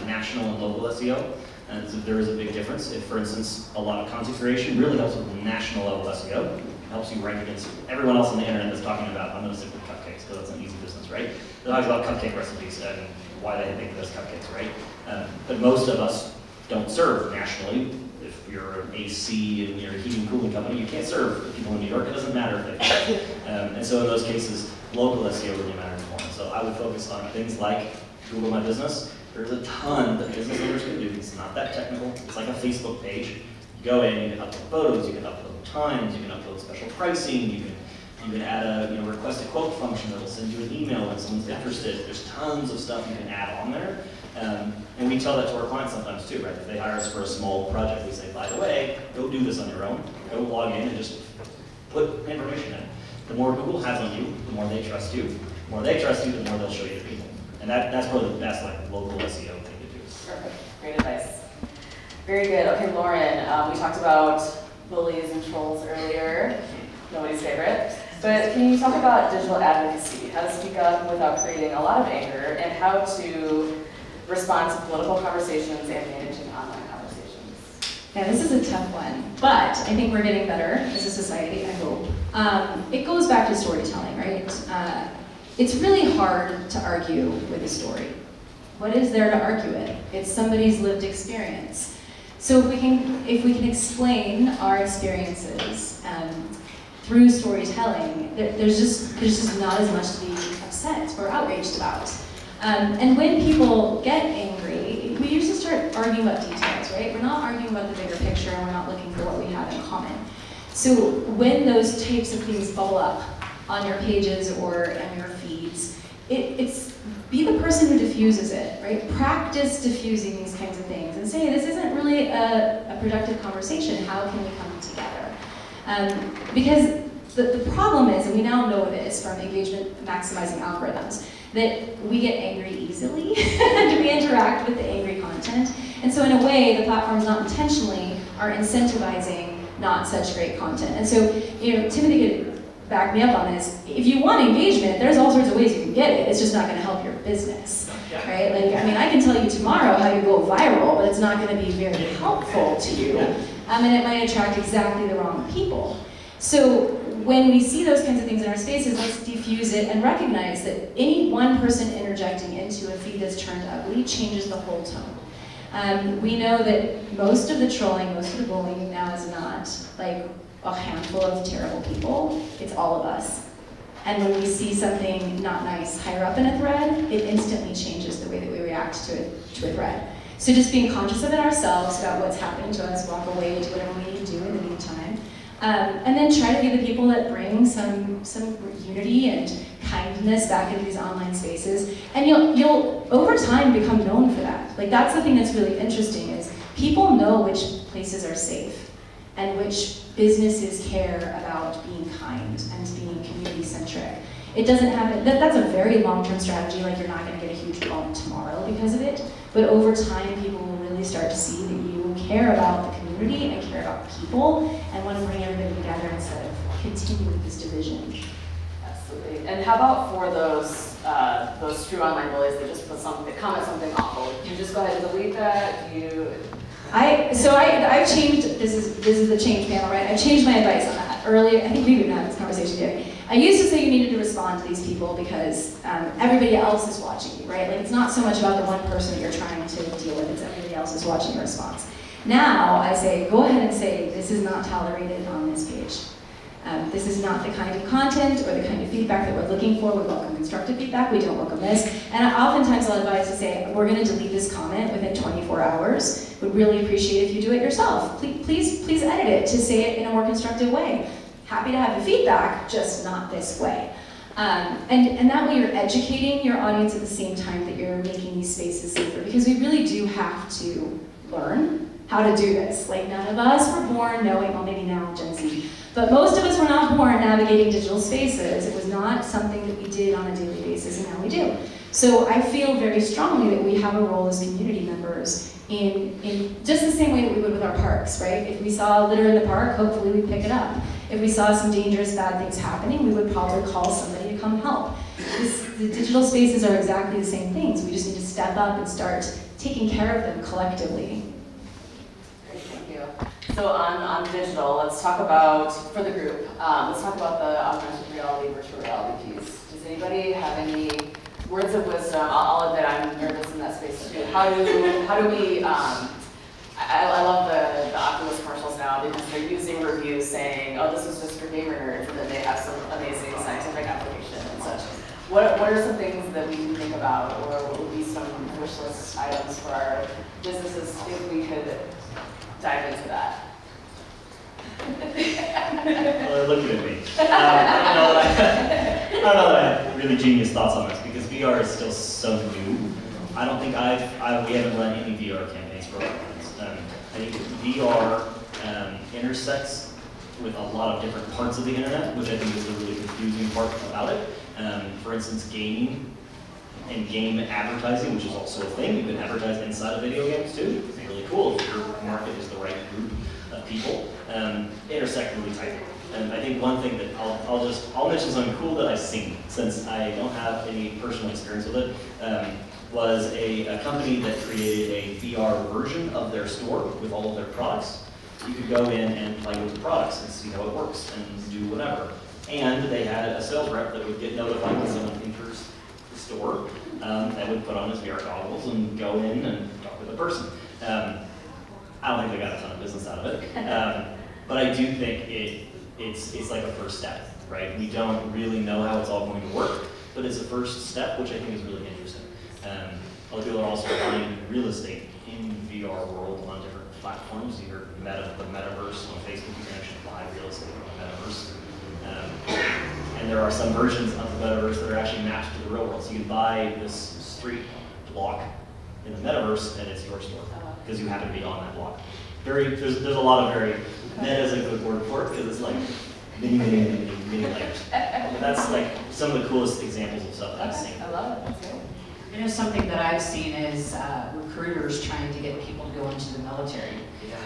national and local SEO, and so there is a big difference. If, for instance, a lot of content creation really helps with national level SEO, it helps you rank against everyone else on the internet that's talking about, I'm going to stick with cupcakes because that's an easy business, right? They talk about cupcake recipes and why they make those cupcakes, right? But most of us don't serve nationally. If you're an AC and you're a heating and cooling company, you can't serve people in New York. It doesn't matter if they and so in those cases, local SEO really matters more. So I would focus on things like Google My Business. There's a ton that business owners can do. It's not that technical. It's like a Facebook page. You go in, you can upload photos, you can upload times, you can upload special pricing, you can add a request a quote function that will send you an email when someone's interested. There's tons of stuff you can add on there. And we tell that to our clients sometimes too, right? If they hire us for a small project, we say, by the way, go do this on your own. Go log in and just put information in. The more Google has on you, the more they trust you. The more they trust you, the more they'll show you to people. And that's probably the best local SEO thing to do. Perfect. Great advice. Very good. Okay, Lauren, we talked about bullies and trolls earlier. Nobody's favorite. But can you talk about digital advocacy, how to speak up without creating a lot of anger, and how to respond to political conversations and managing online conversations? Yeah, this is a tough one, but I think we're getting better as a society, I hope. It goes back to storytelling, right? It's really hard to argue with a story. What is there to argue with? It's somebody's lived experience. So if we can explain our experiences through storytelling, there's just not as much to be upset or outraged about. And when people get angry, we usually start arguing about details, right? We're not arguing about the bigger picture, and we're not looking for what we have in common. So when those types of things bubble up on your pages or on your feeds, it's be the person who diffuses it, right? Practice diffusing these kinds of things and say, this isn't really a productive conversation. How can we come together? Because the problem is, and we now know this from engagement maximizing algorithms, that we get angry easily and we interact with the angry content. And so in a way, the platforms not intentionally are incentivizing not such great content. And so, Timothy could back me up on this. If you want engagement, there's all sorts of ways you can get it. It's just not gonna help your business, right? I can tell you tomorrow how you go viral, but it's not gonna be very helpful to you. And it might attract exactly the wrong people. So when we see those kinds of things in our spaces, let's diffuse it and recognize that any one person interjecting into a feed that's turned ugly changes the whole tone. We know that most of the trolling, most of the bullying now is not like a handful of terrible people, it's all of us. And when we see something not nice higher up in a thread, it instantly changes the way that we react to a thread. So just being conscious of it ourselves about what's happening to us, walk away, do whatever we need to do in the meantime. And then try to be the people that bring some unity and kindness back into these online spaces. And you'll over time become known for that. That's the thing that's really interesting is people know which places are safe and which businesses care about being kind and being community-centric. It doesn't have, that's a very long-term strategy, you're not gonna get a huge bump tomorrow because of it, but over time people will really start to see that you care about the community and care about people and want to bring everybody together instead of continuing this division. Absolutely. And how about for those true online bullies that just comment something awful? Do you just go ahead and delete that? I've changed, this is the change panel, right? I've changed my advice on that. Earlier, I think we even had this conversation today. I used to say you needed to respond to these people because everybody else is watching you, right? It's not so much about the one person that you're trying to deal with, it's everybody else is watching your response. Now I say, go ahead and say, this is not tolerated on this page. This is not the kind of content or the kind of feedback that we're looking for. We welcome constructive feedback, we don't welcome this. And oftentimes I'll advise to say, we're gonna delete this comment within 24 hours. Would really appreciate if you do it yourself. Please edit it to say it in a more constructive way. Happy to have the feedback, just not this way. And that way you're educating your audience at the same time that you're making these spaces safer, because we really do have to learn how to do this. None of us were born knowing, well maybe now Gen Z, but most of us were not born navigating digital spaces. It was not something that we did on a daily basis, and now we do. So I feel very strongly that we have a role as community members in just the same way that we would with our parks, right? If we saw litter in the park, hopefully we'd pick it up. If we saw some dangerous, bad things happening, we would probably call somebody to come help. the digital spaces are exactly the same things. We just need to step up and start taking care of them collectively. Great, thank you. So on digital, let's talk about, for the group, let's talk about the augmented reality, virtual reality piece. Does anybody have any words of wisdom? I'll admit I'm nervous in that space too. How do we, I love the Oculus commercials now because they're using reviews saying, oh, this is just for gamer nerds, and then they have some amazing scientific application and such. What are some things that we can think about, or what would be some wish list items for our businesses if we could dive into that? Well, they're looking at me. I don't know that I have really genius thoughts on this because VR is still so new. I don't think we haven't run any VR campaigns for our clients. I think VR intersects with a lot of different parts of the internet, which I think is the really confusing part about it. For instance, gaming and game advertising, which is also a thing. You can advertise inside of video games too. It's really cool if your market is the right group of people. Intersect really tightly. And I think one thing that I'll mention something cool that I've seen, since I don't have any personal experience with it, was a company that created a VR version of their store with all of their products. You could go in and play with the products and see how it works and do whatever. And they had a sales rep that would get notified when someone enters the store that would put on his VR goggles and go in and talk with the person. I don't think they got a ton of business out of it, but I do think it's like a first step, right? We don't really know how it's all going to work, but it's a first step, which I think is really interesting. A lot of people are also buying real estate in VR world on different platforms. You heard the metaverse on Facebook. You can actually buy real estate on the metaverse. And there are some versions of the metaverse that are actually matched to the real world. So you can buy this street block in the metaverse, and it's your store because you happen to be on that block. There's a lot of very, meta is a good word for it because it's like many layers. But that's like some of the coolest examples of stuff that I've seen. I love it. That's great. You know, something that I've seen is recruiters trying to get people to go into the military.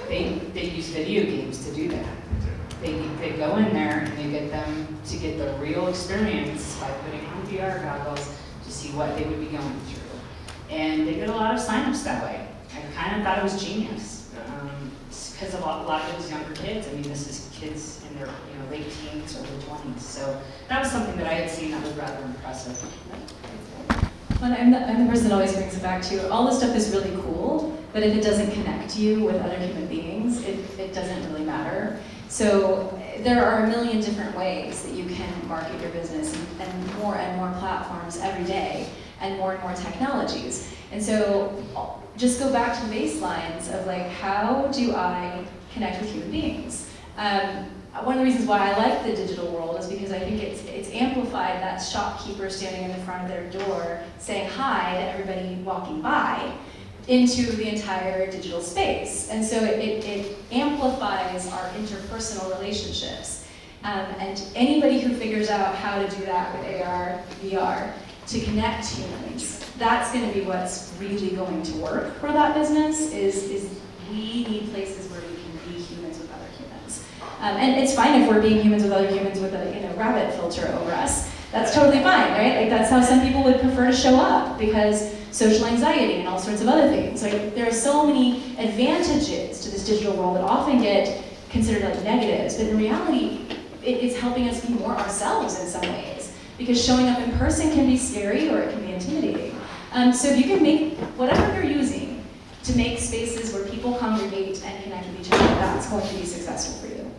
They use video games to do that. They go in there and they get them to get the real experience by putting on VR goggles to see what they would be going through. And they get a lot of signups that way. I kind of thought it was genius because a lot of those younger kids, I mean, this is kids in their late teens, early 20s. So that was something that I had seen that was rather impressive. Well, I'm the person that always brings it back to all this stuff is really cool, but if it doesn't connect you with other human beings, it doesn't really matter. So there are a million different ways that you can market your business and more platforms every day and more technologies. And so just go back to the baselines of like, how do I connect with human beings? One of the reasons why I like the digital world is because I think it's amplified that shopkeeper standing in the front of their door saying hi to everybody walking by into the entire digital space. And so it amplifies our interpersonal relationships. And anybody who figures out how to do that with AR, VR, to connect humans, that's going to be what's really going to work for that business is we need places where we can be humans with other humans. And it's fine if we're being humans with other humans with a rabbit filter over us. That's totally fine, right? Like that's how some people would prefer to show up because social anxiety and all sorts of other things. Like there are so many advantages to this digital world that often get considered like negatives, but in reality, it's helping us be more ourselves in some ways because showing up in person can be scary or it can be intimidating. So if you can make whatever you're using to make spaces where people congregate and connect with each other, that's going to be successful for you.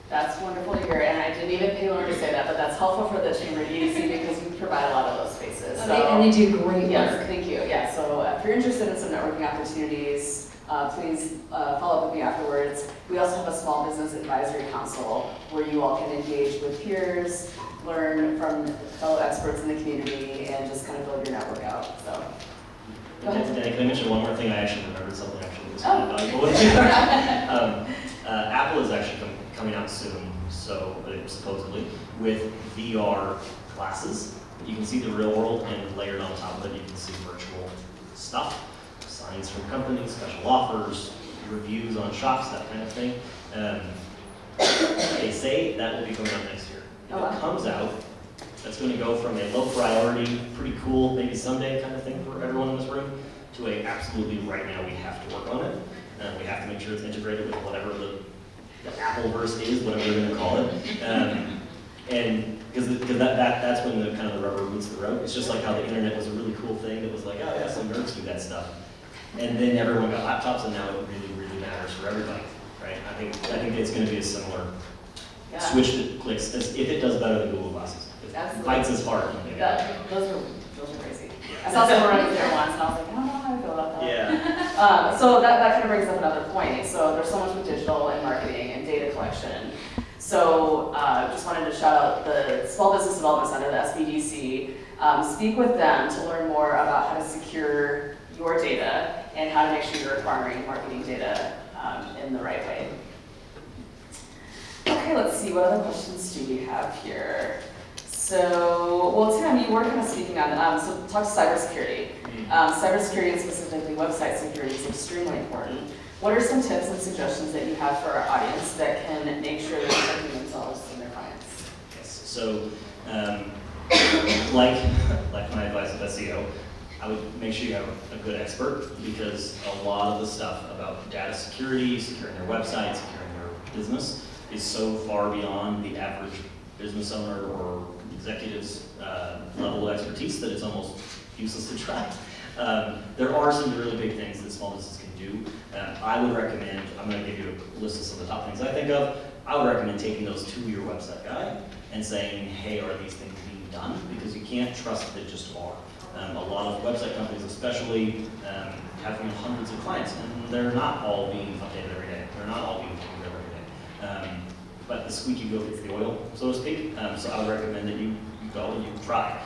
That's wonderful to hear, and I didn't even pay Lauren to say that, but that's helpful for the Chamber EDC because we provide a lot of those spaces. So, and they do great work. Yes, thank you. Yeah, so if you're interested in some networking opportunities, please follow up with me afterwards. We also have a small business advisory council where you all can engage with peers, learn from fellow experts in the community, and just kind of build your network out. So, go ahead. Danny, can I mention one more thing? I actually remembered something actually was kind of valuable. Apple is actually coming out soon, so supposedly, with VR glasses. You can see the real world, and layered on top of it, you can see virtual stuff, signs from companies, special offers, reviews on shops, that kind of thing. They say that will be coming out next year. If it comes out, That's going to go from a low priority, pretty cool, maybe someday kind of thing for everyone in this room, to a absolutely right now we have to work on it. We have to make sure it's integrated with whatever the Appleverse is, whatever they're going to call it. And because that's when the kind of the rubber meets the road. It's just like how the internet was a really cool thing that was like, oh yeah, some nerds do that stuff. And then everyone got laptops, and now it really, really matters for everybody, right? I think it's going to be a similar switch that clicks, as if it does better than Google Glasses. It fights as hard. Those are crazy. I saw someone running there once, and I was like, I don't know how I feel about that. Yeah. So that kind of brings up another point. So there's so much with digital and marketing and data collection. So just wanted to shout out the Small Business Development Center, the SBDC. Speak with them to learn more about how to secure your data and how to make sure you're acquiring marketing data in the right way. Okay, let's see, what other questions do we have here? So, well, Tim, you were kind of speaking on, so talk to cybersecurity. Cybersecurity and specifically website security is extremely important. What are some tips and suggestions that you have for our audience that can make sure they're protecting themselves and their clients? Yes, so like my advice with SEO, I would make sure you have a good expert, because a lot of the stuff about data security, securing their website, securing their business is so far beyond the average business owner or executive's level of expertise that it's almost useless to try. There are some really big things that small businesses can do. I would recommend, I'm going to give you a list of some of the top things I think of. I would recommend taking those to your website guy and saying, hey, are these things being done? Because you can't trust that it just are. A lot of website companies especially have hundreds of clients, and they're not all being updated every day. They're not all being updated every day. But the squeaky wheel gets the oil, so to speak. So I would recommend that you go and you try.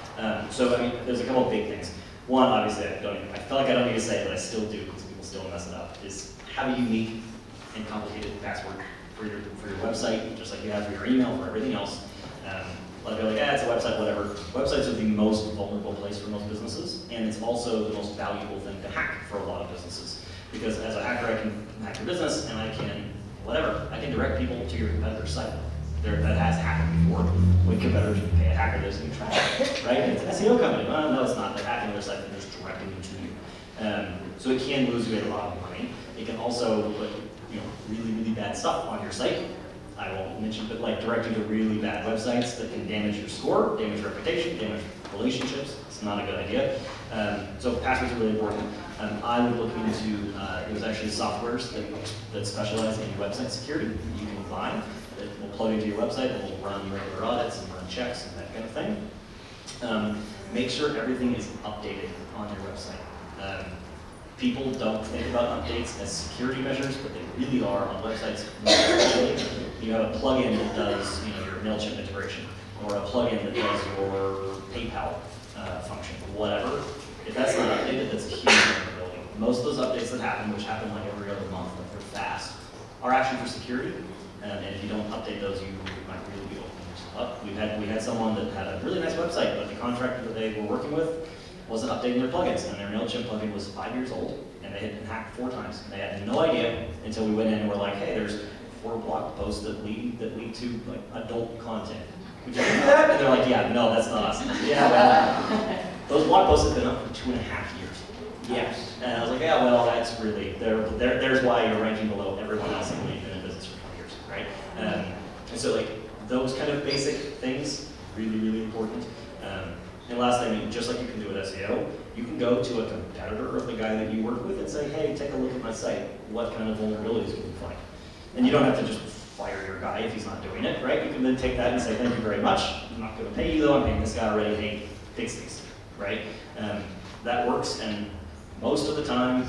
So I mean, there's a couple of big things. One, obviously, I feel like I don't need to say it, but I still do because people still mess it up, is have a unique and complicated password for your website, just like you have for your email, for everything else. A lot of people are like, it's a website, whatever. Websites are the most vulnerable place for most businesses, and it's also the most valuable thing to hack for a lot of businesses. Because as a hacker, I can hack your business, and I can direct people to your competitor's site. That has happened before. When competitors pay a hacker this and you try it, right? It's an SEO company. Well, no, it's not. They're hacking their site, and they're just directing you to you. So it can lose you a lot of money. It can also put really, really bad stuff on your site. I won't mention, but like direct you to really bad websites that can damage your score, damage your reputation, damage relationships. It's not a good idea. So passwords are really important. I would look into, there's actually softwares that specialize in website security that you can buy that will plug into your website and will run regular audits and run checks and that kind of thing. Make sure everything is updated on your website. People don't think about updates as security measures, but they really are on websites. You have a plugin that does your MailChimp integration, or a plugin that does your PayPal function, whatever. If that's not updated, that's a huge vulnerability. Most of those updates that happen, which happen like every other month, like they're fast, are actually for security. And if you don't update those, you might really be opening yourself up. We had someone that had a really nice website, but the contractor that they were working with wasn't updating their plugins, and their MailChimp plugin was 5 years old, and they had been hacked 4 times. They had no idea until we went in and were like, hey, there's 4 blog posts that lead to like adult content. And they're like, yeah, no, that's not us. Yeah, well, those blog posts have been up for 2.5 years. Yeah. And I was like, yeah, well, that's really, there's why you're ranking below everyone else and you've been in business for 20 years, right? And so like those kind of basic things, really, really important. And last thing, just like you can do with SEO, you can go to a competitor of the guy that you work with and say, hey, take a look at my site. What kind of vulnerabilities can you find? And you don't have to just fire your guy if he's not doing it, right? You can then take that and say, thank you very much. I'm not going to pay you though. I'm paying this guy already. Hey, fix these, right? That works, and most of the time,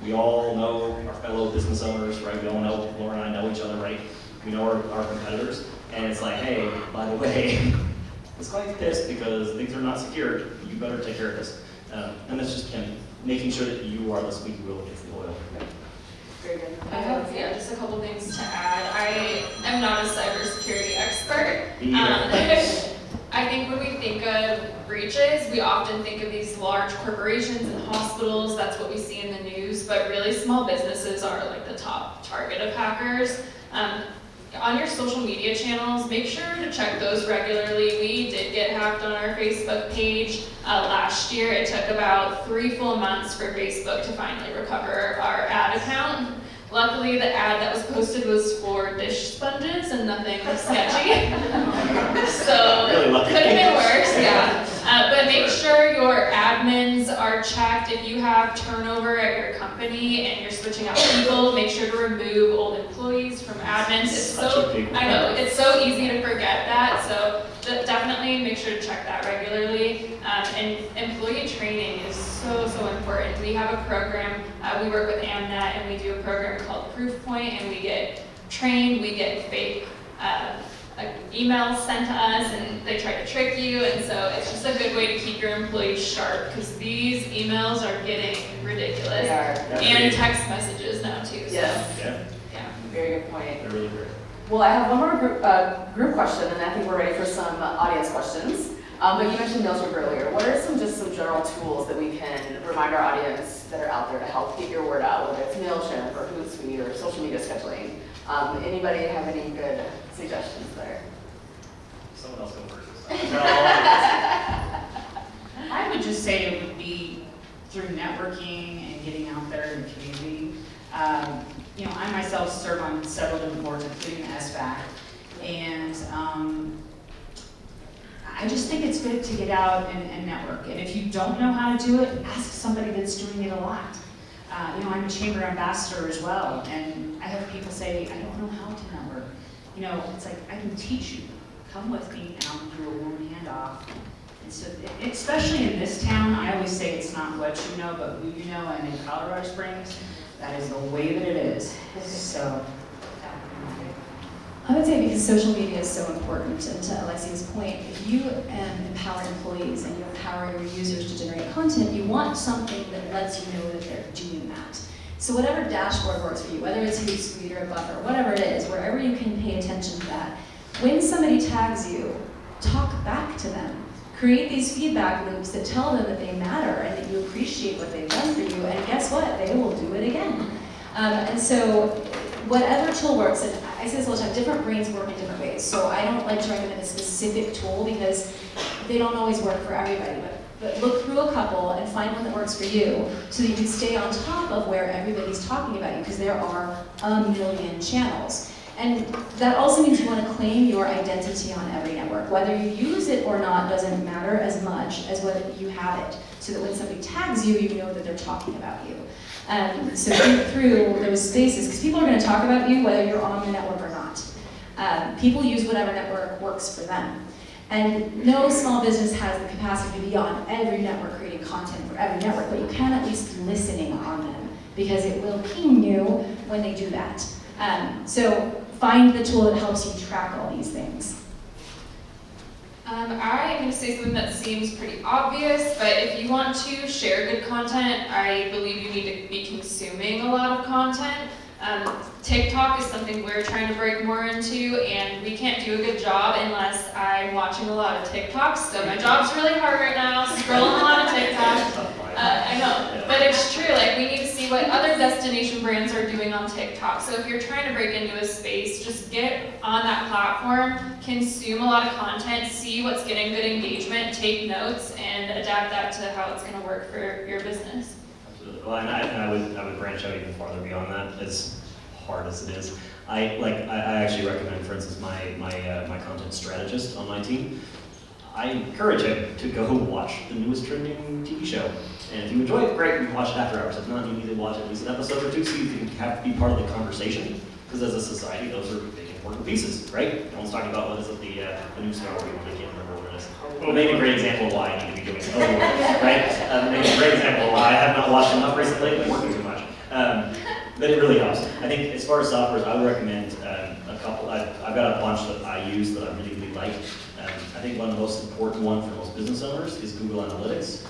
we all know our fellow business owners, right? We all know, Laura and I know each other, right? We know our competitors, and it's like, hey, by the way, this guy's pissed because things are not secured. You better take care of this. And that's just making sure that you are the squeaky wheel against the oil. I have just a couple things to add. I am not a cybersecurity expert. I think when we think of breaches, we often think of these large corporations and hospitals. That's what we see in the news. But really, small businesses are like the top target of hackers. on your social media channels, make sure to check those regularly. We did get hacked on our Facebook page last year. It took about 3 full months for Facebook to finally recover our ad account. Luckily, the ad that was posted was for dish sponges and nothing sketchy. So, Really lucky. could have been worse, yeah. But make sure your admins are checked. If you have turnover at your company and you're switching out people, make sure to remove old employees from admins. I know, it's so easy to forget that, so definitely make sure to check that regularly. And employee training is so important. We have a program, we work with AmNet, and we do a program called Proofpoint, and we get trained, we get fake emails sent to us, and they try to trick you, and so it's just a good way to keep your employees sharp, because these emails are getting ridiculous. And text messages now too. Yes. So. Yeah. Very good point. They're really great. Well, I have one more group question, and I think we're ready for some audience questions. But you mentioned MailChimp earlier. What are some general tools that we can remind our audience that are out there to help get your word out, whether it's MailChimp or Hootsuite or social media scheduling? Anybody have any good suggestions there? Someone else go first. I would just say it would be through networking and getting out there in the community. I myself serve on several different boards, including SBAC, and I just think it's good to get out and network. And if you don't know how to do it, ask somebody that's doing it a lot. I'm a chamber ambassador as well, and I have people say, I don't know how to network. It's like, I can teach you. Come with me, and I'll do a warm handoff. And so, especially in this town, I always say it's not what you know, but who you know, and in Colorado Springs, that is the way that it is. So, I would say because social media is so important, and to Alexia's point, if you empower employees and you empower your users to generate content, you want something that lets you know that they're doing that. So whatever dashboard works for you, whether it's Hootsuite or a Buffer, whatever it is, wherever you can pay attention to that, when somebody tags you, talk back to them. Create these feedback loops that tell them that they matter and that you appreciate what they've done for you, and guess what? They will do it again. And so whatever tool works, and I say this all the time, different brains work in different ways. So I don't like to recommend a specific tool because they don't always work for everybody. But look through a couple and find one that works for you so that you can stay on top of where everybody's talking about you, because there are a million channels. And that also means you want to claim your identity on every network. Whether you use it or not doesn't matter as much as whether you have it, so that when somebody tags you, you know that they're talking about you. So think through those spaces, because people are going to talk about you whether you're on the network or not. People use whatever network works for them. And no small business has the capacity to be on every network creating content for every network, but you can at least be listening on them, because it will ping you when they do that. So find the tool that helps you track all these things. I'm going to say something that seems pretty obvious, but if you want to share good content, I believe you need to be consuming a lot of content. TikTok is something we're trying to break more into, and we can't do a good job unless I'm watching a lot of TikToks. So my job's really hard right now, scrolling a lot of TikTok. I know, but it's true. Like, we need to see what other destination brands are doing on TikTok. So if you're trying to break into a space, just get on that platform, consume a lot of content, see what's getting good engagement, take notes, and adapt that to how it's going to work for your business. Absolutely. Well, and I would branch out even farther beyond that, as hard as it is. I actually recommend, for instance, my content strategist on my team. I encourage him to go watch the newest trending TV show. And if you enjoy it, great, you can watch it after hours. If not, you need to watch at least an episode or two so you can have to be part of the conversation. Because as a society, those are big, important pieces, right? No one's talking about what is it, the new Star Wars one, I can't remember what it is. Well, maybe a great example of why I need to be doing it. Right? Maybe a great example of why I have not watched enough recently, I'm working too much. But it really helps. I think as far as softwares, I would recommend a couple. I've got a bunch that I use that I really, really like. I think one of the most important one for most business owners is Google Analytics.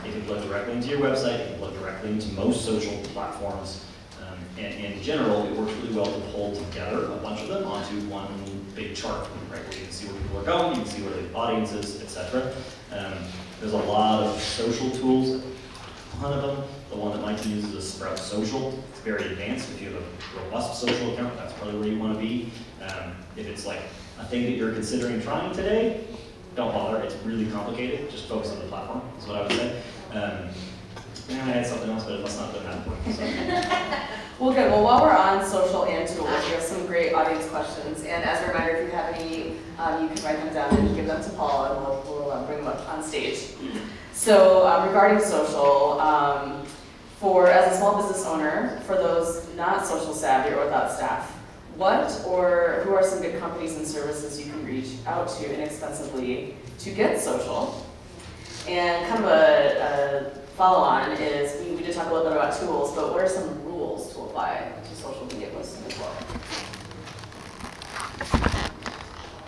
It can plug directly into your website, it can plug directly into most social platforms, and in general, it works really well to pull together a bunch of them onto one big chart, right, where you can see where people are going, you can see where the audience is, etc. There's a lot of social tools. ton of them. The one that my team uses is Sprout Social. It's very advanced. If you have a robust social account, that's probably where you want to be. If it's like a thing that you're considering trying today, don't bother. It's really complicated. Just focus on the platform, is what I would say. I had something else, but it must not have been that point. So. Well, good. Well, while we're on social and tools, we have some great audience questions. And as a reminder, if you have any, you can write them down and give them to Paul, and we'll bring them up on stage. So regarding social, as a small business owner, for those not social savvy or without staff, what or who are some good companies and services you can reach out to inexpensively to get social? And kind of a follow-on is, we did talk a little bit about tools, but what are some rules to apply to social media posting as well?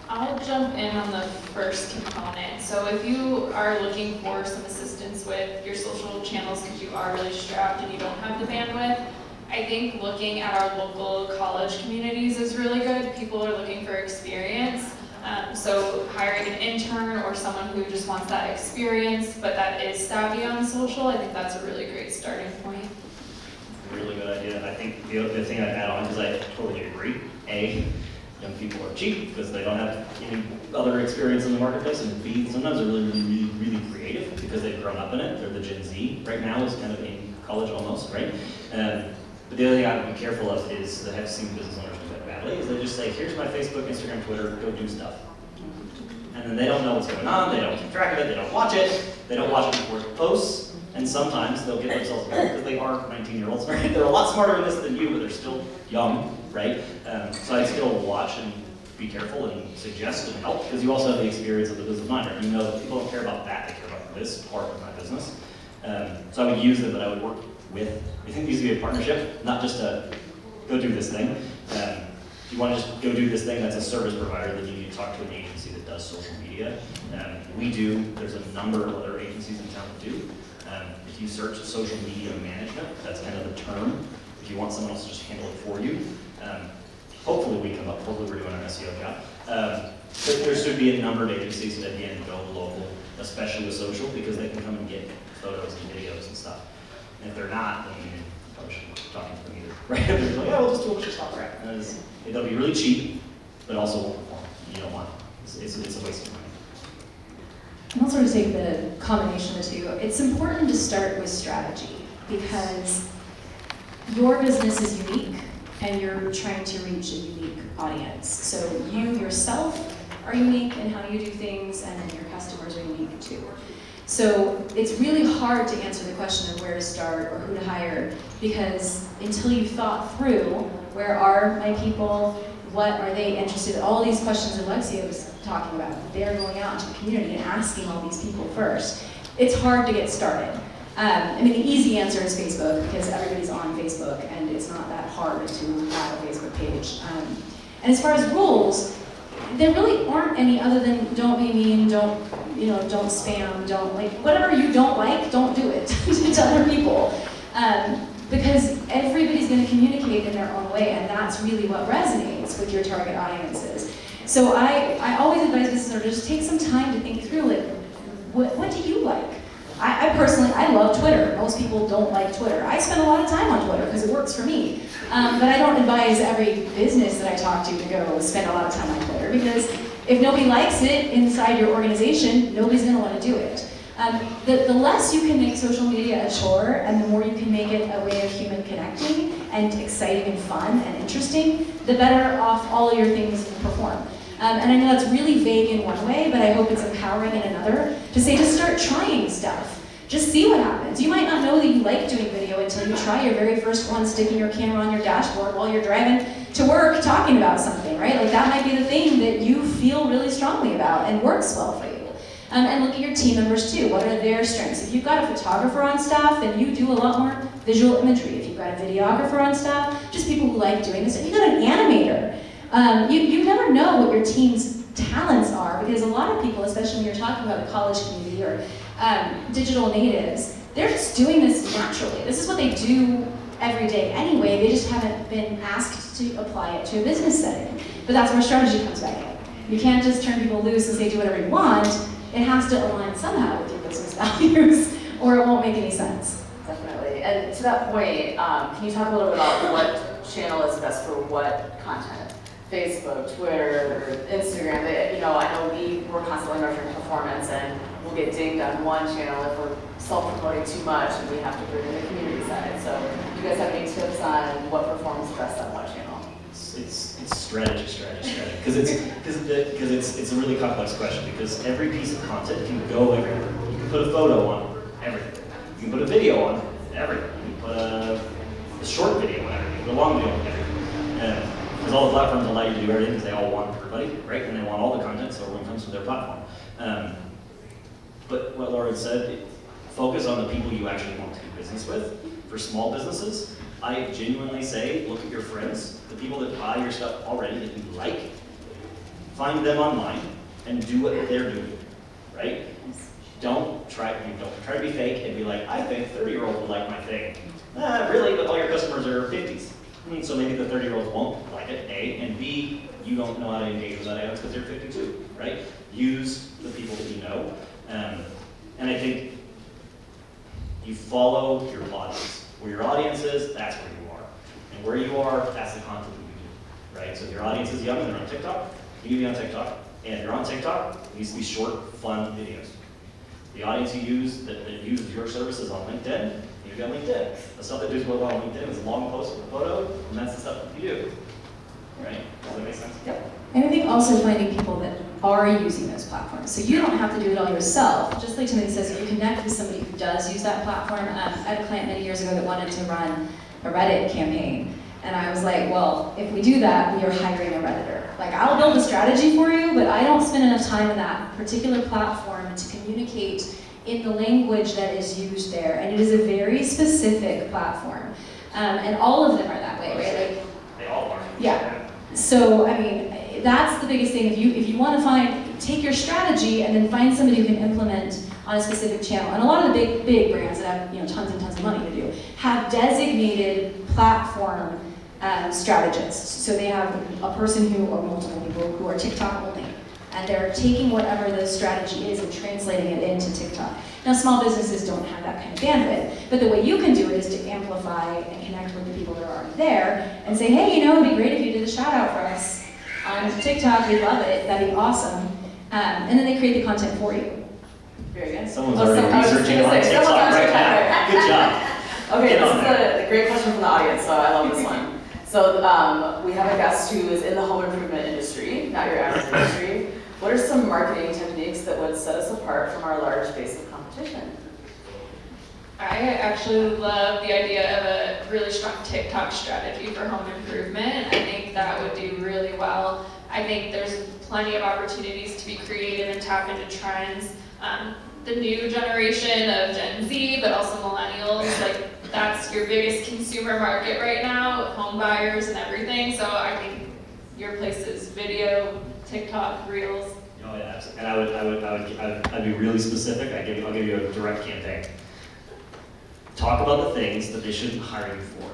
I'll jump in on the first component. So if you are looking for some assistance with your social channels because you are really strapped and you don't have the bandwidth, I think looking at our local college communities is really good. People are looking for experience. So hiring an intern or someone who just wants that experience, but that is savvy on social, I think that's a really great starting point. Really good idea. I think the other thing I'd add on, because I totally agree, A, young people are cheap because they don't have any other experience in the marketplace, and B, sometimes they're really creative because they've grown up in it. They're the Gen Z right now, is kind of in college almost, right? But the other thing I would be careful of is, that I have seen business owners do that badly, is they just say, here's my Facebook, Instagram, Twitter, go do stuff. And then they don't know what's going on, they don't keep track of it, they don't watch it before it posts, and sometimes they'll get themselves back because they are 19-year-olds, right? They're a lot smarter in this than you, but they're still young, right? So I'd still watch and be careful and suggest and help, because you also have the experience of the business mind, right? You know that people don't care about that, they care about this part of my business. So I would use them, but I would work with. I think these would be a partnership, not just a go do this thing. If you want to just go do this thing that's a service provider, then you need to talk to an agency that does social media. We do, there's a number of other agencies in town that do. If you search social media management, that's kind of the term. If you want someone else to just handle it for you, hopefully we come up, hopefully we're doing our SEO job. But there should be a number of agencies that, again, go local, especially with social, because they can come and get photos and videos and stuff. And if they're not, then you probably shouldn't be talking to them either, right? They're like, yeah, we'll just do what you're talking about. It'll be really cheap, but also won't perform. You don't want it. It's a waste of money. And I'll sort of take the combination of the two. It's important to start with strategy because your business is unique and you're trying to reach a unique audience. So you yourself are unique in how you do things, and then your customers are unique too. So it's really hard to answer the question of where to start or who to hire, because until you've thought through, where are my people, what are they interested in, all these questions that Alexia was talking about, they're going out into the community and asking all these people first. It's hard to get started. I mean, the easy answer is Facebook, because everybody's on Facebook, and it's not that hard to have a Facebook page. And as far as rules, there really aren't any other than don't be mean, don't spam, don't like, whatever you don't like, don't do it to other people. Because everybody's going to communicate in their own way, and that's really what resonates with your target audiences. So I always advise business owners, just take some time to think through it. What do you like? I personally, I love Twitter. Most people don't like Twitter. I spend a lot of time on Twitter because it works for me. But I don't advise every business that I talk to go spend a lot of time on Twitter, because if nobody likes it inside your organization, nobody's going to want to do it. The less you can make social media a chore, and the more you can make it a way of human connecting and exciting and fun and interesting, the better off all of your things perform. And I know that's really vague in one way, but I hope it's empowering in another, to say just start trying stuff. Just see what happens. You might not know that you like doing video until you try your very first one, sticking your camera on your dashboard while you're driving to work talking about something, right? Like that might be the thing that you feel really strongly about and works well for you. And look at your team members too. What are their strengths? If you've got a photographer on staff, then you do a lot more visual imagery. If you've got a videographer on staff, just people who like doing this. If you've got an animator, you never know what your team's talents are, because a lot of people, especially when you're talking about the college community or digital natives, they're just doing this naturally. This is what they do every day anyway. They just haven't been asked to apply it to a business setting. But that's where strategy comes back in. You can't just turn people loose and say do whatever you want. It has to align somehow with your business values, or it won't make any sense. Exactly. And to that point, can you talk a little bit about what channel is best for what content? Facebook, Twitter, Instagram. I know we're constantly measuring performance, and we'll get dinged on one channel if we're self-promoting too much, and we have to bring in the community side. So, do you guys have any tips on what performs best on what channel? It's strategy, because it's a really complex question, because every piece of content can go everywhere. You can put a photo on everything. You can put a video on everything. You can put a short video on everything. Put a long video on everything. Because all the platforms allow you to do everything because they all want everybody, right? And they want all the content, so everyone comes to their platform. But what Laura had said, focus on the people you actually want to do business with. For small businesses, I genuinely say, look at your friends, the people that buy your stuff already that you like, find them online and do what they're doing, right? Don't try to be fake and be like, I think 30-year-olds would like my thing. Really, but all your customers are 50s. So maybe the 30-year-olds won't like it, A, and B, you don't know how to engage with that audience because they're 52, right? Use the people that you know. And I think you follow your audience. Where your audience is, that's where you are. And where you are, that's the content that you do, right? So if your audience is young and they're on TikTok, you need to be on TikTok. And if you're on TikTok, it needs to be short, fun videos. The audience you use that uses your services on LinkedIn, you've got LinkedIn. The stuff that does well on LinkedIn is a long post with a photo, and that's the stuff that you do. Right? Does that make sense? Yep. And I think also finding people that are using those platforms. So you don't have to do it all yourself. Just like Timothy says, you connect with somebody who does use that platform. I had a client many years ago that wanted to run a Reddit campaign. And I was like, well, if we do that, we are hiring a Redditor. Like, I'll build a strategy for you, but I don't spend enough time in that particular platform to communicate in the language that is used there. And it is a very specific platform. And all of them are that way, right? Like, they all are. Yeah. So, I mean, that's the biggest thing. If you want to take your strategy and then find somebody who can implement on a specific channel. And a lot of the big brands that have tons and tons of money to do have designated platform strategists. So they have a person or multiple people who are TikTok only. And they're taking whatever the strategy is and translating it into TikTok. Now, small businesses don't have that kind of bandwidth, but the way you can do it is to amplify and connect with the people that are already there and say, hey, it'd be great if you did a shout out for us on TikTok. We'd love it. That'd be awesome. And then they create the content for you. Very good. Someone's already researching on TikTok right now. Good job. Okay, this is a great question from the audience, so I love this one. So we have a guest who is in the home improvement industry, not your average industry. What are some marketing techniques that would set us apart from our large base of competition? I actually love the idea of a really strong TikTok strategy for home improvement. I think that would do really well. I think there's plenty of opportunities to be creative and tap into trends. The new generation of Gen Z, but also millennials, that's your biggest consumer market right now, home buyers and everything. So I think your place is video, TikTok, Reels. Oh yeah, absolutely. And I'd be really specific. I'll give you a direct campaign. Talk about the things that they shouldn't hire you for,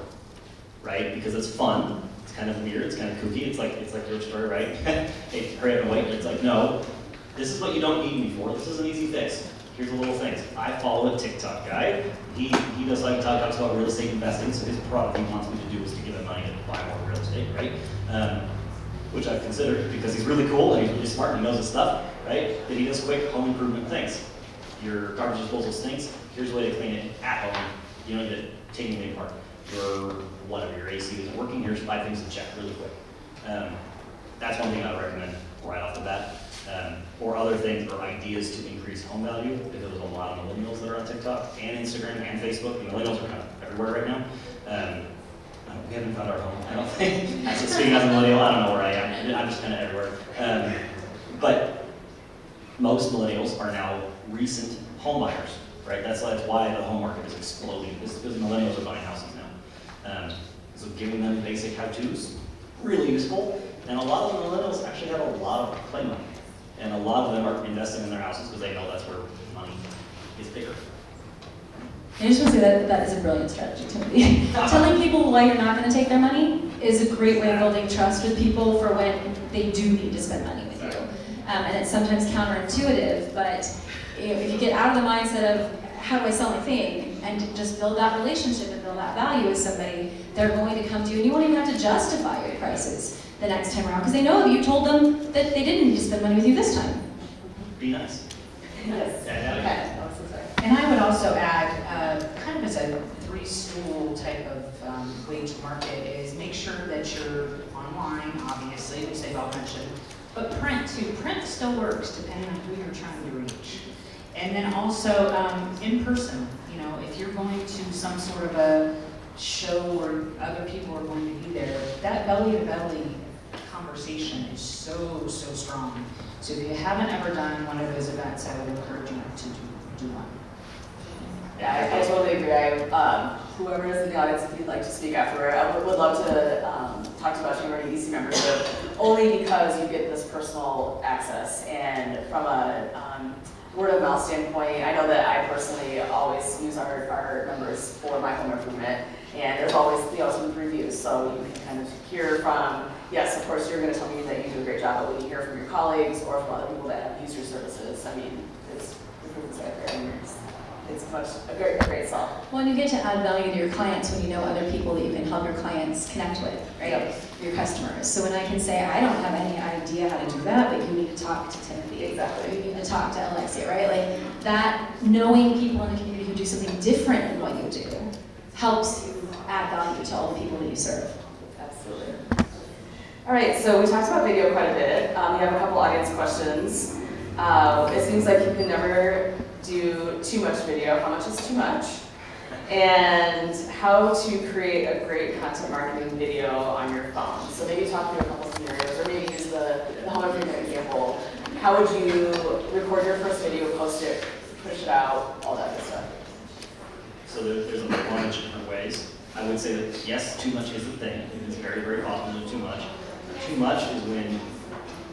right? Because it's fun. It's kind of weird. It's kind of kooky. It's like your story, right? Hey, hurry up and wait. It's like, no, this is what you don't need me for. This is an easy fix. Here's the little things. I follow a TikTok guy. He does talks about real estate investing. So his product he wants me to do is to give him money to buy more real estate, right? Which I've considered because he's really cool and he's really smart and he knows his stuff, right? But he does quick home improvement things. Your garbage disposal stinks. Here's a way to clean it at home. You don't need to take anything apart. Your AC isn't working. Here's 5 things to check really quick. That's one thing I would recommend right off the bat. Or other things or ideas to increase home value, because there's a lot of millennials that are on TikTok and Instagram and Facebook. The millennials are kind of everywhere right now. We haven't found our home, I don't think. So speaking as a millennial, I don't know where I am. I'm just kind of everywhere. But most millennials are now recent home buyers, right? That's why the home market is exploding. It's because millennials are buying houses now. So giving them basic how-tos, really useful. And a lot of the millennials actually have a lot of play money. And a lot of them are investing in their houses because they know that's where money is bigger. I just want to say that is a brilliant strategy, Timothy. Telling people why you're not going to take their money is a great way of building trust with people for when they do need to spend money with you. And it's sometimes counterintuitive, but if you get out of the mindset of how do I sell my thing, and to just build that relationship and build that value with somebody, they're going to come to you, and you won't even have to justify your prices the next time around, because they know that you told them that they didn't need to spend money with you this time. Be nice. Yes. Okay. And I would also add, kind of as a three-stool type of way to market, is make sure that you're online, obviously, which they've all mentioned, but print too. Print still works depending on who you're trying to reach. And then also in person, you know, if you're going to some sort of a show where other people are going to be there, that belly-to-belly conversation is so strong. So if you haven't ever done one of those events, I would encourage you to do one. Yeah, I totally agree. Whoever is in the audience, if you'd like to speak afterward, I would love to talk to you about Chamber EDC membership, only because you get this personal access. And from a word of mouth standpoint, I know that I personally always use our members for my home improvement, and there's always some reviews, so you can kind of hear from, yes, of course you're going to tell me that you do a great job, but when you hear from your colleagues or from other people that have used your services, I mean, it's the proof is right there. I mean, it's a great sell. Well, and you get to add value to your clients when you know other people that you can help your clients connect with, right? Yep. Your customers. So when I can say, I don't have any idea how to do that, but you need to talk to Timothy. Exactly. You need to talk to Alexia, right? Like that, knowing people in the community who do something different than what you do helps you add value to all the people that you serve. Absolutely. All right, so we talked about video quite a bit. We have a couple audience questions. It seems like you can never do too much video. How much is too much? And how to create a great content marketing video on your phone. So maybe talk through a couple scenarios, or maybe use the home improvement example. How would you record your first video, post it, push it out, all that good stuff? So there's a bunch of different ways. I would say that yes, too much is the thing. It is very, very possible to do too much. Too much is when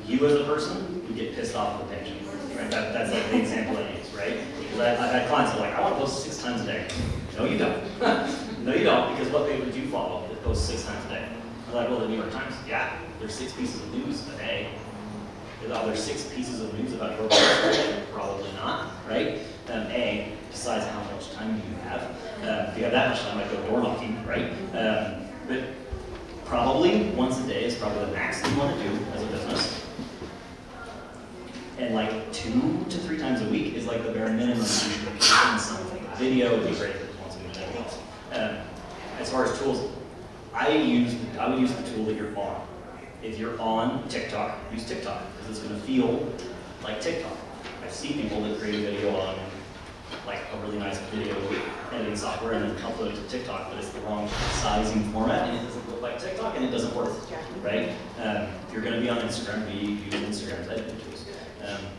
you as a person, you get pissed off at the page. Right? That's like the example I use, right? Because I've had clients that are like, I want to post 6 times a day. No, you don't. No, you don't, because what paper do you follow that posts 6 times a day? They're like, well, the New York Times. Yeah, there's 6 pieces of news a day. Are there 6 pieces of news about your business? Probably not, right? Besides how much time do you have? If you have that much time, I'd go door knocking, right? But probably once a day is probably the max that you want to do as a business. And like 2 to 3 times a week is like the bare minimum you should be doing something. Video would be great if it's once a week, nothing else. As far as tools, I would use the tool that you're on. If you're on TikTok, use TikTok, because it's going to feel like TikTok. I see people that create a video on like a really nice video editing software and then upload it to TikTok, but it's the wrong sizing format and it doesn't look like TikTok and it doesn't work, right? If you're going to be on Instagram, use Instagram's editing tools.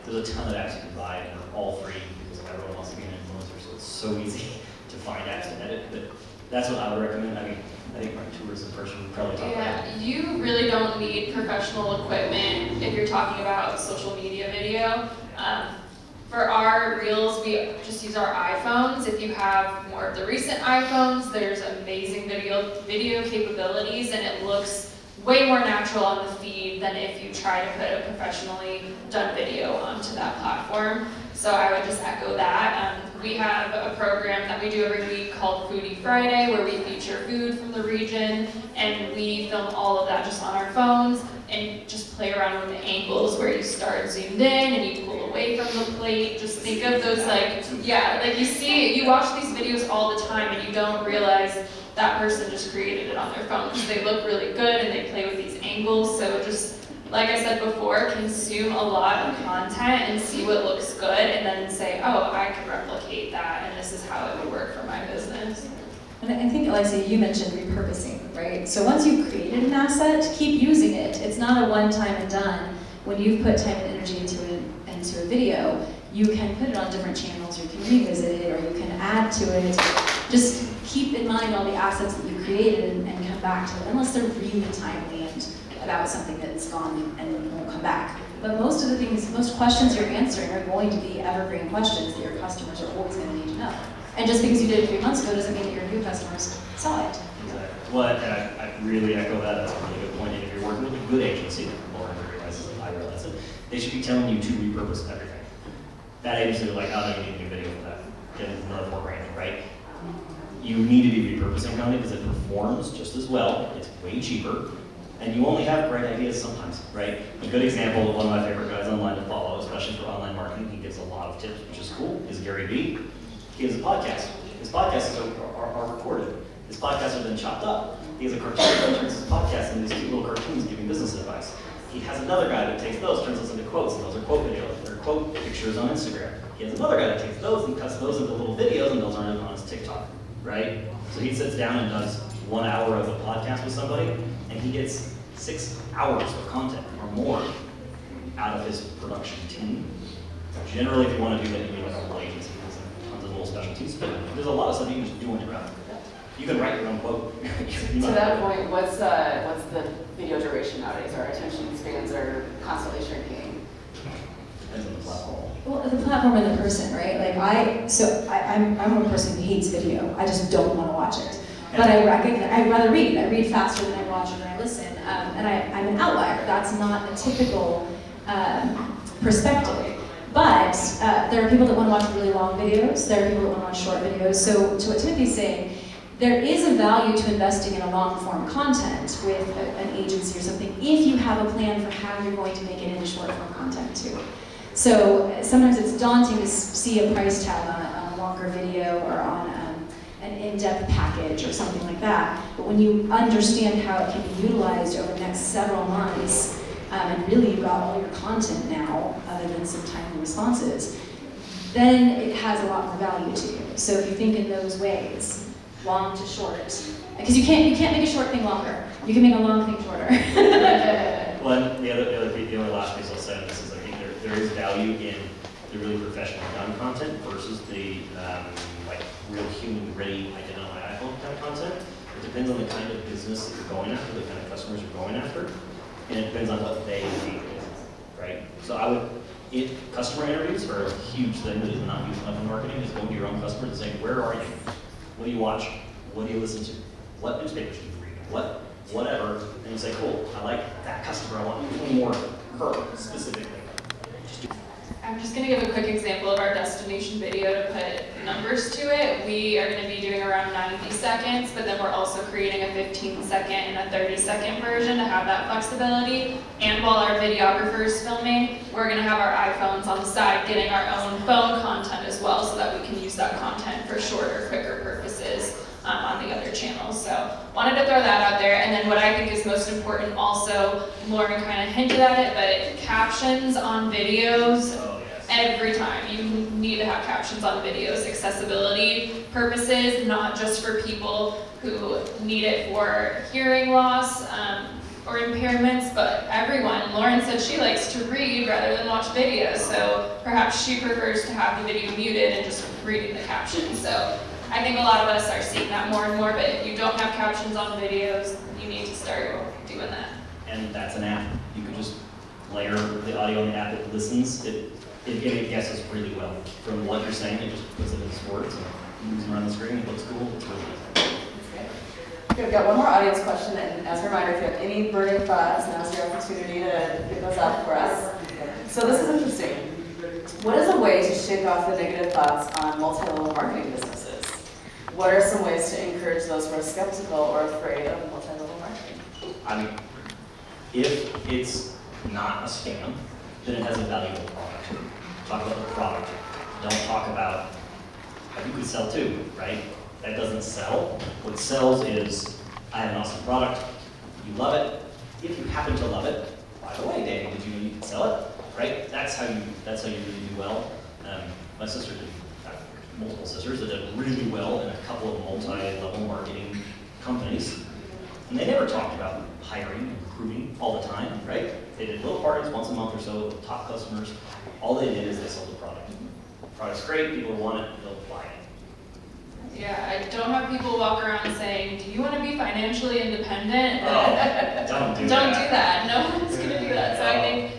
There's a ton of apps you can buy and they're all free because everyone wants to be an influencer, so it's so easy to find apps to edit. But that's what I would recommend. I mean, I think my tourism person would probably talk about it. You really don't need professional equipment if you're talking about social media video. For our reels, we just use our iPhones. If you have more of the recent iPhones, there's amazing video capabilities, and it looks way more natural on the feed than if you try to put a professionally done video onto that platform. So I would just echo that. We have a program that we do every week called Foodie Friday, where we feature food from the region, and we film all of that just on our phones and just play around with the angles where you start zoomed in and you pull away from the plate. Just think of those you watch these videos all the time and you don't realize that person just created it on their phone because they look really good and they play with these angles. So just, like I said before, consume a lot of content and see what looks good and then say, oh, I can replicate that and this is how it would work for my business. And I think, Alexia, you mentioned repurposing, right? So once you've created an asset, keep using it. It's not a one-time and done. When you've put time and energy into a video, you can put it on different channels, or you can revisit it, or you can add to it. Just keep in mind all the assets that you created and come back to it, unless they're really timely and about something that's gone and won't come back. But most questions you're answering are going to be evergreen questions that your customers are always going to need to know. And just because you did it 3 months ago doesn't mean that your new customers saw it. Exactly. Well, and I really echo that. That's a really good point. And if you're working with a good agency, more realizes that I realize it, they should be telling you to repurpose everything. That agency is like, oh, no, you need a new video for that. Again, it's another $4,000, right? You need to be repurposing company because it performs just as well, it's way cheaper, and you only have great ideas sometimes, right? A good example of one of my favorite guys online to follow, especially for online marketing, he gives a lot of tips, which is cool, is Gary Vee. He has a podcast. His podcasts are recorded. His podcasts are then chopped up. He has a cartoon that turns his podcast into these cute little cartoons giving business advice. He has another guy that takes those, turns those into quotes, and those are quote videos. They're quote pictures on Instagram. He has another guy that takes those and cuts those into little videos, and those are on his TikTok, right? So he sits down and does 1 hour of a podcast with somebody, and he gets 6 hours of content or more out of his production team. Generally, if you want to do that, you need like a whole agency. There's tons of little specialties, but there's a lot of stuff you can just do on your own. You can write your own quote. To that point, what's the video duration nowadays? Our attention spans are constantly shrinking. Depends on the platform. Well, the platform and the person, right? Like I'm a person who hates video. I just don't want to watch it. But I'd rather read. I read faster than I watch or than I listen. And I'm an outlier. That's not a typical perspective. But there are people that want to watch really long videos. There are people that want to watch short videos. So to what Timothy's saying, there is a value to investing in a long-form content with an agency or something if you have a plan for how you're going to make it into short-form content too. So sometimes it's daunting to see a price tag on a longer video or on an in-depth package or something like that. But when you understand how it can be utilized over the next several months, and really you've got all your content now, other than some timely responses, then it has a lot more value to you. So if you think in those ways, long to short, because you can't make a short thing longer. You can make a long thing shorter. Well, the other last piece I'll say on this is I think there is value in the really professionally done content versus the like real human ready, I did it on my iPhone kind of content. It depends on the kind of business that you're going after, the kind of customers you're going after, and it depends on what they need, right? So customer interviews are a huge thing that is not used enough in marketing. Is going to your own customers and saying, where are you? What do you watch? What do you listen to? What newspapers do you read? Whatever. And you say, cool, I like that customer. I want you to more her specifically. I'm just going to give a quick example of our destination video to put numbers to it. We are going to be doing around 90 seconds, but then we're also creating a 15-second and a 30-second version to have that flexibility. And while our videographer is filming, we're going to have our iPhones on the side getting our own phone content as well so that we can use that content for shorter, quicker purposes on the other channels. So wanted to throw that out there. And then what I think is most important also, Lauren kind of hinted at it, but captions on videos. Every time. You need to have captions on videos, accessibility purposes, not just for people who need it for hearing loss or impairments, but everyone. Lauren said she likes to read rather than watch videos, so perhaps she prefers to have the video muted and just reading the captions. So I think a lot of us are seeing that more and more, but if you don't have captions on videos, you need to start doing that. And that's an app. You could just layer the audio in the app. It listens. It guesses really well. From what you're saying, it just puts it in words and moves around the screen. It looks cool. It's really nice. Okay, we've got one more audience question, and as a reminder, if you have any burning thoughts, now's your opportunity to get those out for us. So this is interesting. What is a way to shake off the negative thoughts on multi-level marketing businesses? What are some ways to encourage those who are skeptical or afraid of multi-level marketing? I mean, if it's not a scam, then it has a valuable product. Talk about the product. Don't talk about how you could sell too, right? That doesn't sell. What sells is, I have an awesome product, you love it. If you happen to love it, by the way, Danny, did you know you can sell it? Right? That's how you really do well. My sister did, multiple sisters that did really well in a couple of multi-level marketing companies. And they never talked about hiring and recruiting all the time, right? They did little parties once a month or so with top customers. All they did is they sold the product. The product's great, people want it, they'll buy it. Yeah, I don't have people walk around saying, do you want to be financially independent? Don't do Don't do that. No one's going to do that. So I think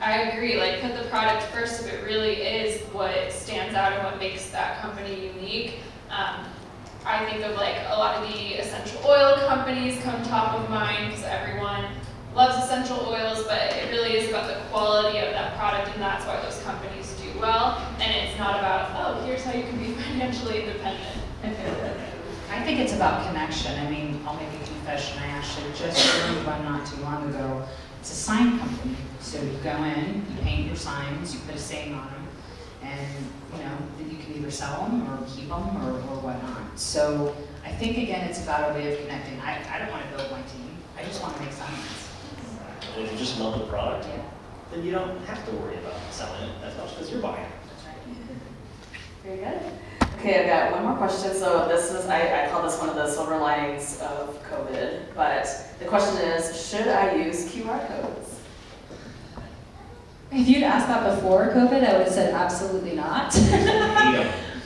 I agree, like put the product first if it really is what stands out and what makes that company unique. I think of like a lot of the essential oil companies come top of mind because everyone loves essential oils, but it really is about the quality of that product, and that's why those companies do well, and it's not about, oh, here's how you can be financially independent. I think it's about connection. I mean, I'll make a confession. I actually just joined one not too long ago. It's a sign company. So you go in, you paint your signs, you put a saying on them, and you can either sell them or keep them or whatnot. So I think, again, it's about a way of connecting. I don't want to build my team. I just want to make signs. And if you just love the product, then you don't have to worry about selling it as much because you're buying it. Very good. Okay, I've got one more question. So this is, I call this one of the silver linings of COVID, but the question is, should I use QR codes? If you'd asked that before COVID, I would have said absolutely not.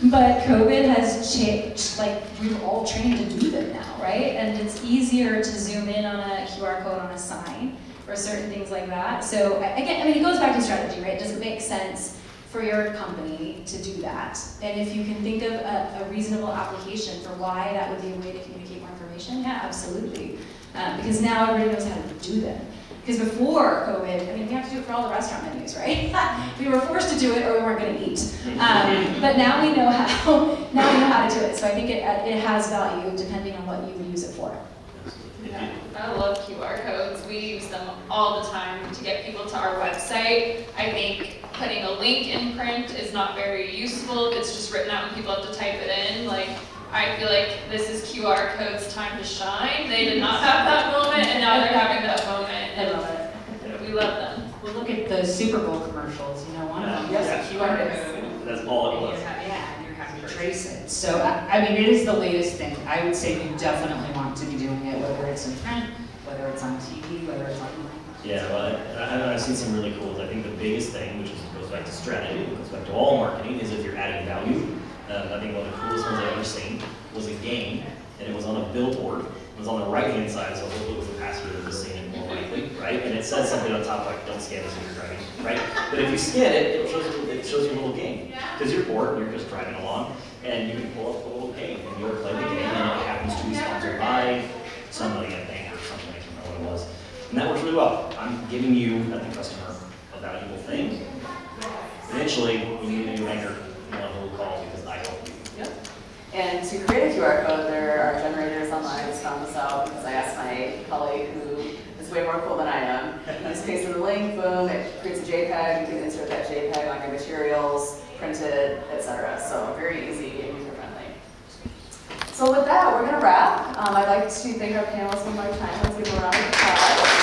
But COVID has changed, like we're all trained to do them now, right? And it's easier to zoom in on a QR code on a sign or certain things like that. So again, I mean, it goes back to strategy, right? Does it make sense for your company to do that? And if you can think of a reasonable application for why that would be a way to communicate more information, yeah, absolutely. Because now everybody knows how to do them. Because before COVID, I mean, we have to do it for all the restaurant menus, right? We were forced to do it or we weren't going to eat. But now we know how to do it. So I think it has value depending on what you would use it for. Yeah, I love QR codes. We use them all the time to get people to our website. I think putting a link in print is not very useful. It's just written out and people have to type it in. Like, I feel like this is QR code's time to shine. They did not have that moment, and now they're having that moment. I love it. We love them. Well, look at the Super Bowl commercials. One of them was a QR code. That's all it was. And you're having to trace it. So, I mean, it is the latest thing. I would say you definitely want to be doing it, whether it's in print, whether it's on TV, whether it's online. Yeah, well, I've seen some really cool ones. I think the biggest thing, which goes back to strategy, goes back to all marketing, is if you're adding value. I think one of the coolest ones I've ever seen was a game, and it was on a billboard. It was on the right-hand side, so hopefully it was the passenger that was seeing it more likely, right? And it says something on top like, don't scan this when you're driving, right? But if you scan it, it shows you a little game. Because you're bored and you're just driving along, and you can pull up a little game, and you'll play the game, and it happens to be sponsored by somebody, I think, or something, I can't remember what it was. And that works really well. I'm giving you, as the customer, a valuable thing. Eventually, you need a new anchor, who will call because I help you. Yep. And to create a QR code, there are generators online. I just found this out because I asked my colleague, who is way more cool than I am. You just paste in the link, boom, it creates a JPEG. You can insert that JPEG on your materials, print it, etc. So very easy and user-friendly. So with that, we're going to wrap. I'd like to thank our panelists one more time. Let's give them a round of applause.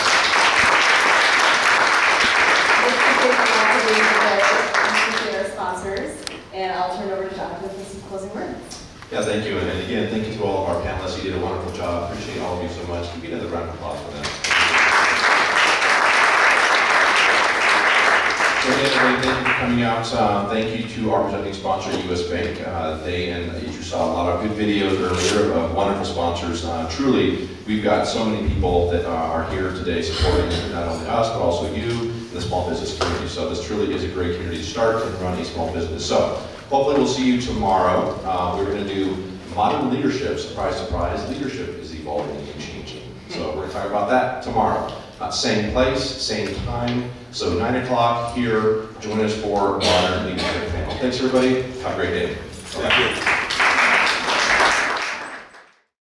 Appreciate our sponsors, and I'll turn it over to Jonathan for some closing words. Yeah, thank you. And again, thank you to all of our panelists. You did a wonderful job. Appreciate all of you so much. Give me another round of applause for them. So again, everybody, thank you for coming out. Thank you to our presenting sponsor, US Bank. You saw a lot of good videos earlier of wonderful sponsors. Truly, we've got so many people that are here today supporting not only us, but also you, the small business community. So this truly is a great community to start and run a small business. So hopefully we'll see you tomorrow. We're going to do modern leadership. Surprise, surprise, leadership is evolving and changing. So we're going to talk about that tomorrow. Same place, same time. So 9 o'clock here. Join us for modern leadership panel. Thanks everybody. Have a great day. Thank you.